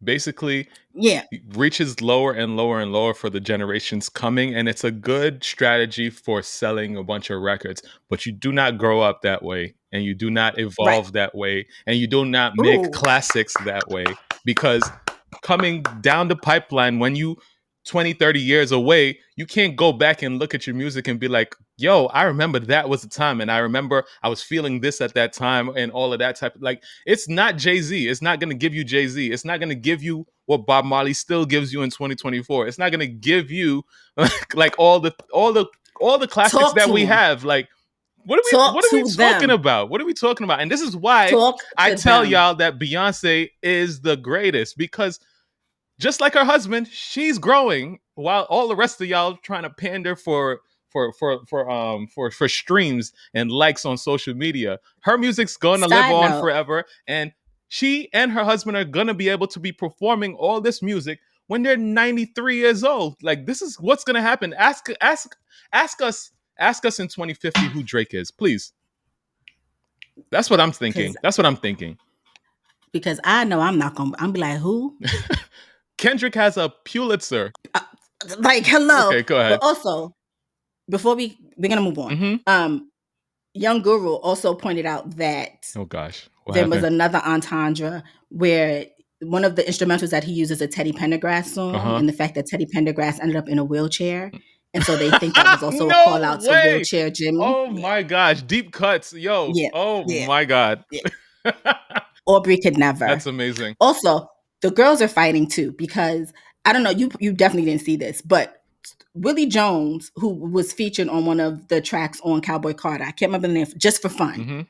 Basically, reaches lower and lower and lower for the generations coming. And it's a good strategy for selling a bunch of records. But you do not grow up that way. And you do not evolve that way. And you do not make classics that way. Because coming down the pipeline when you 20, 30 years away, you can't go back and look at your music and be like, yo, I remember that was the time. And I remember I was feeling this at that time and all of that type of, like, it's not Jay-Z. It's not going to give you Jay-Z. It's not going to give you what Bob Marley still gives you in 2024. It's not going to give you like all the classics that we have. Like, what are we talking about? What are we talking about? And this is why I tell y'all that Beyonce is the greatest, because just like her husband, she's growing while all the rest of y'all trying to pander for streams and likes on social media. Her music's going to live on forever, and she and her husband are going to be able to be performing all this music when they're 93 years old. Like, this is what's going to happen. Ask us in 2050 who Drake is, please. That's what I'm thinking. Because I know I'm be like, who? Kendrick has a Pulitzer. Like, hello. Okay, go ahead. But also, before we're gonna move on. Young Guru also pointed out that there was another entendre where one of the instrumentals that he uses a Teddy Pendergrass song, and the fact that Teddy Pendergrass ended up in a wheelchair. And so they think that was also a call out to Wheelchair Jimmy. Oh my gosh, deep cuts. Yo. Yeah. My God. Yeah. Aubrey could never. That's amazing. Also, the girls are fighting too, because I don't know, you definitely didn't see this, but Willie Jones, who was featured on one of the tracks on Cowboy Carter, I can't remember the name, just for fun,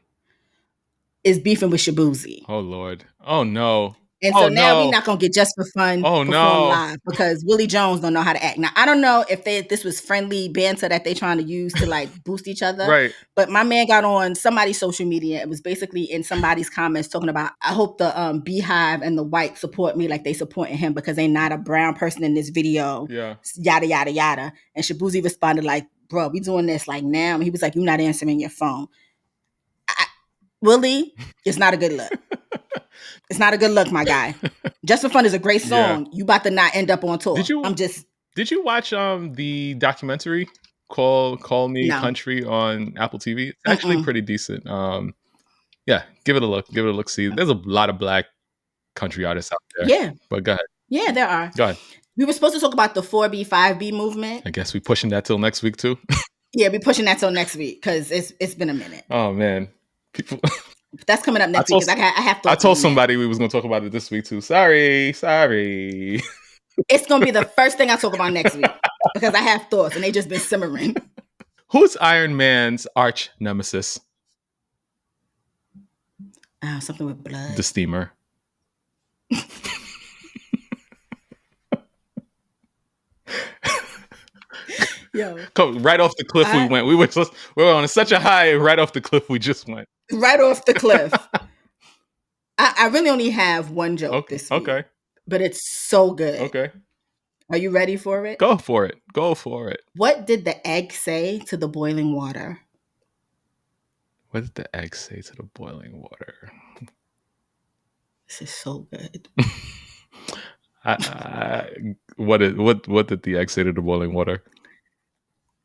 is beefing with Shabuzi. Oh Lord. Oh no. And so now we're not going to get Just for Fun perform live, because Willie Jones don't know how to act. Now, I don't know if this was friendly banter that they trying to use to like boost each other. Right. But my man got on somebody's social media. It was basically in somebody's comments talking about, I hope the Beehive and the white support me like they supporting him because they not a brown person in this video. Yeah. Yada, yada, yada. And Shabuzi responded like, bro, we doing this like now. And he was like, you're not answering your phone. Willie, it's not a good look. It's not a good look, my guy. Just for Fun is a great song. Yeah. You about to not end up on tour. Did you watch the documentary Call Me Country on Apple TV? It's actually pretty decent. Yeah, give it a look. Give it a look. See, there's a lot of black country artists out there. Yeah. But go ahead. Yeah, there are. Go ahead. We were supposed to talk about the 4B, 5B movement. I guess we're pushing that till next week too. Yeah, we're pushing that till next week because it's been a minute. Oh man. People That's coming up next week because I have to. I told somebody we was going to talk about it this week too. Sorry. It's going to be the first thing I talk about next week because I have thoughts and they just been simmering. Who's Iron Man's arch nemesis? Something with blood. The Steamer. Yo, right off the cliff we went. We were on such a high. Right off the cliff we just went. Right off the cliff. I really only have one joke this week. Okay. But it's so good. Okay. Are you ready for it? Go for it. Go for it. What did the egg say to the boiling water? What did the egg say to the boiling water? This is so good. What did the egg say to the boiling water?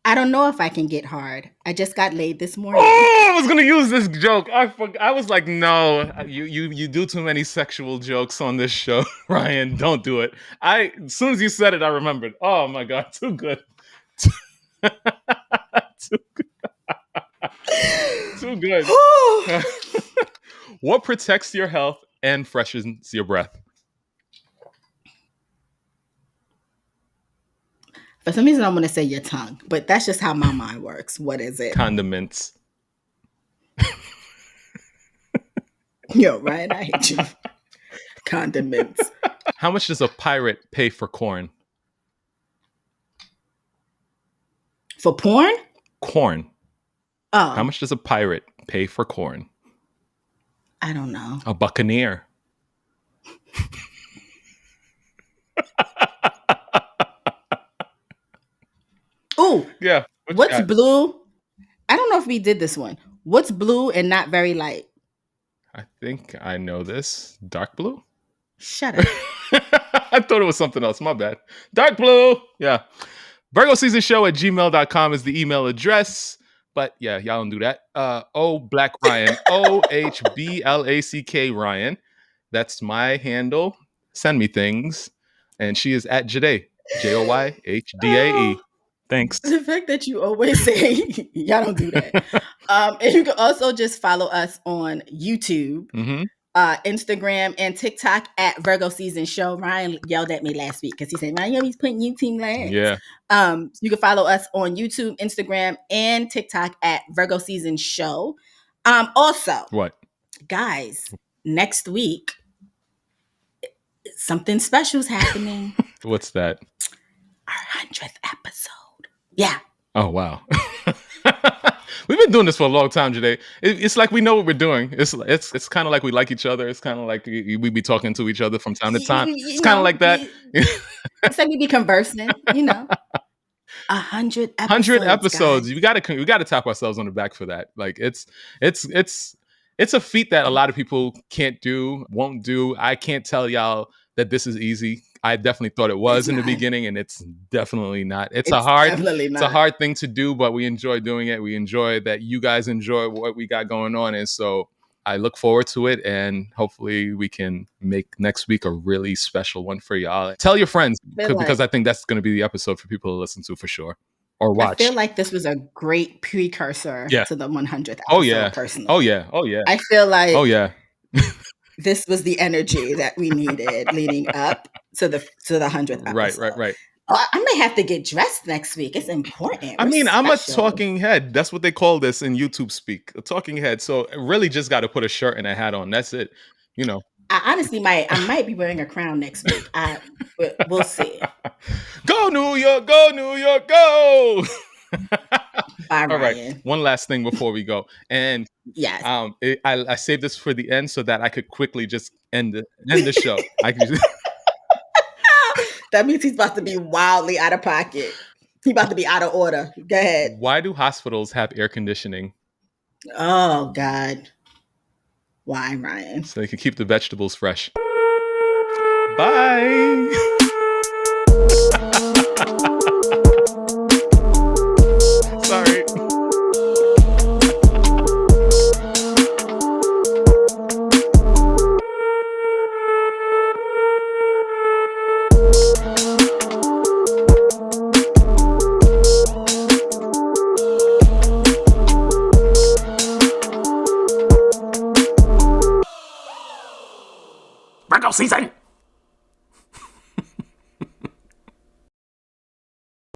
I don't know if I can get hard. I just got laid this morning. Oh, I was gonna use this joke. I was like, no, you do too many sexual jokes on this show, Ryan. Don't do it. As soon as you said it, I remembered. Oh my god, too good. Too good. Too good. What protects your health and freshens your breath? For some reason, I want to say your tongue, but that's just how my mind works. What is it? Condiments. Yo, Ryan, I hate you. Condiments. How much does a pirate pay for corn? For porn? Corn. Oh. How much does a pirate pay for corn? I don't know. A buccaneer. Ooh. Yeah. What's blue? I don't know if we did this one. What's blue and not very light? I think I know this. Dark blue? Shut up. I thought it was something else. My bad. Dark blue. Yeah. VirgoSeasonShow@gmail.com is the email address. But yeah, y'all don't do that. Black Ryan. OhBlack Ryan. That's my handle. send me things. And she is at Jade, JoyHdae. Thanks. The fact that you always say, y'all don't do that. And you can also just follow us on YouTube, Instagram, and TikTok at Virgo Season Show. Ryan yelled at me last week because he said, Ryan, he's putting YouTube last. Yeah. You can follow us on YouTube, Instagram, and TikTok at Virgo Season Show. Also, what? Guys, next week, something special is happening. What's that? Our 100th episode. Yeah. Oh, wow. We've been doing this for a long time, Jade. It's like we know what we're doing. It's kind of like we like each other. It's kind of like we be talking to each other from time to time. It's kind of like that. It's like we be conversing, 100 episodes. 100 episodes. Guys. We gotta tap ourselves on the back for that. Like it's a feat that a lot of people can't do, won't do. I can't tell y'all that this is easy. I definitely thought it was in the beginning, and it's definitely not. It's a hard thing to do, but we enjoy doing it. We enjoy that you guys enjoy what we got going on, and so I look forward to it, and hopefully we can make next week a really special one for y'all. Tell your friends, because I think that's going to be the episode for people to listen to for sure. Or watch. I feel like this was a great precursor to the 100th episode. Oh yeah. Personally. Oh yeah. Oh yeah. I feel like. Oh yeah. This was the energy that we needed leading up to the 100th episode. Right. I may have to get dressed next week. It's important. I'm a talking head. That's what they call this in YouTube speak, a talking head. So really just got to put a shirt and a hat on. That's it. I honestly might be wearing a crown next week. We'll see. Go New York, go! Bye, Ryan. All right. One last thing before we go, and yes, I saved this for the end so that I could quickly just end the show. That means he's about to be wildly out of pocket. He's about to be out of order. Go ahead. Why do hospitals have air conditioning? Oh God. Why, Ryan? So they can keep the vegetables fresh. Bye. Sorry. Virgo season!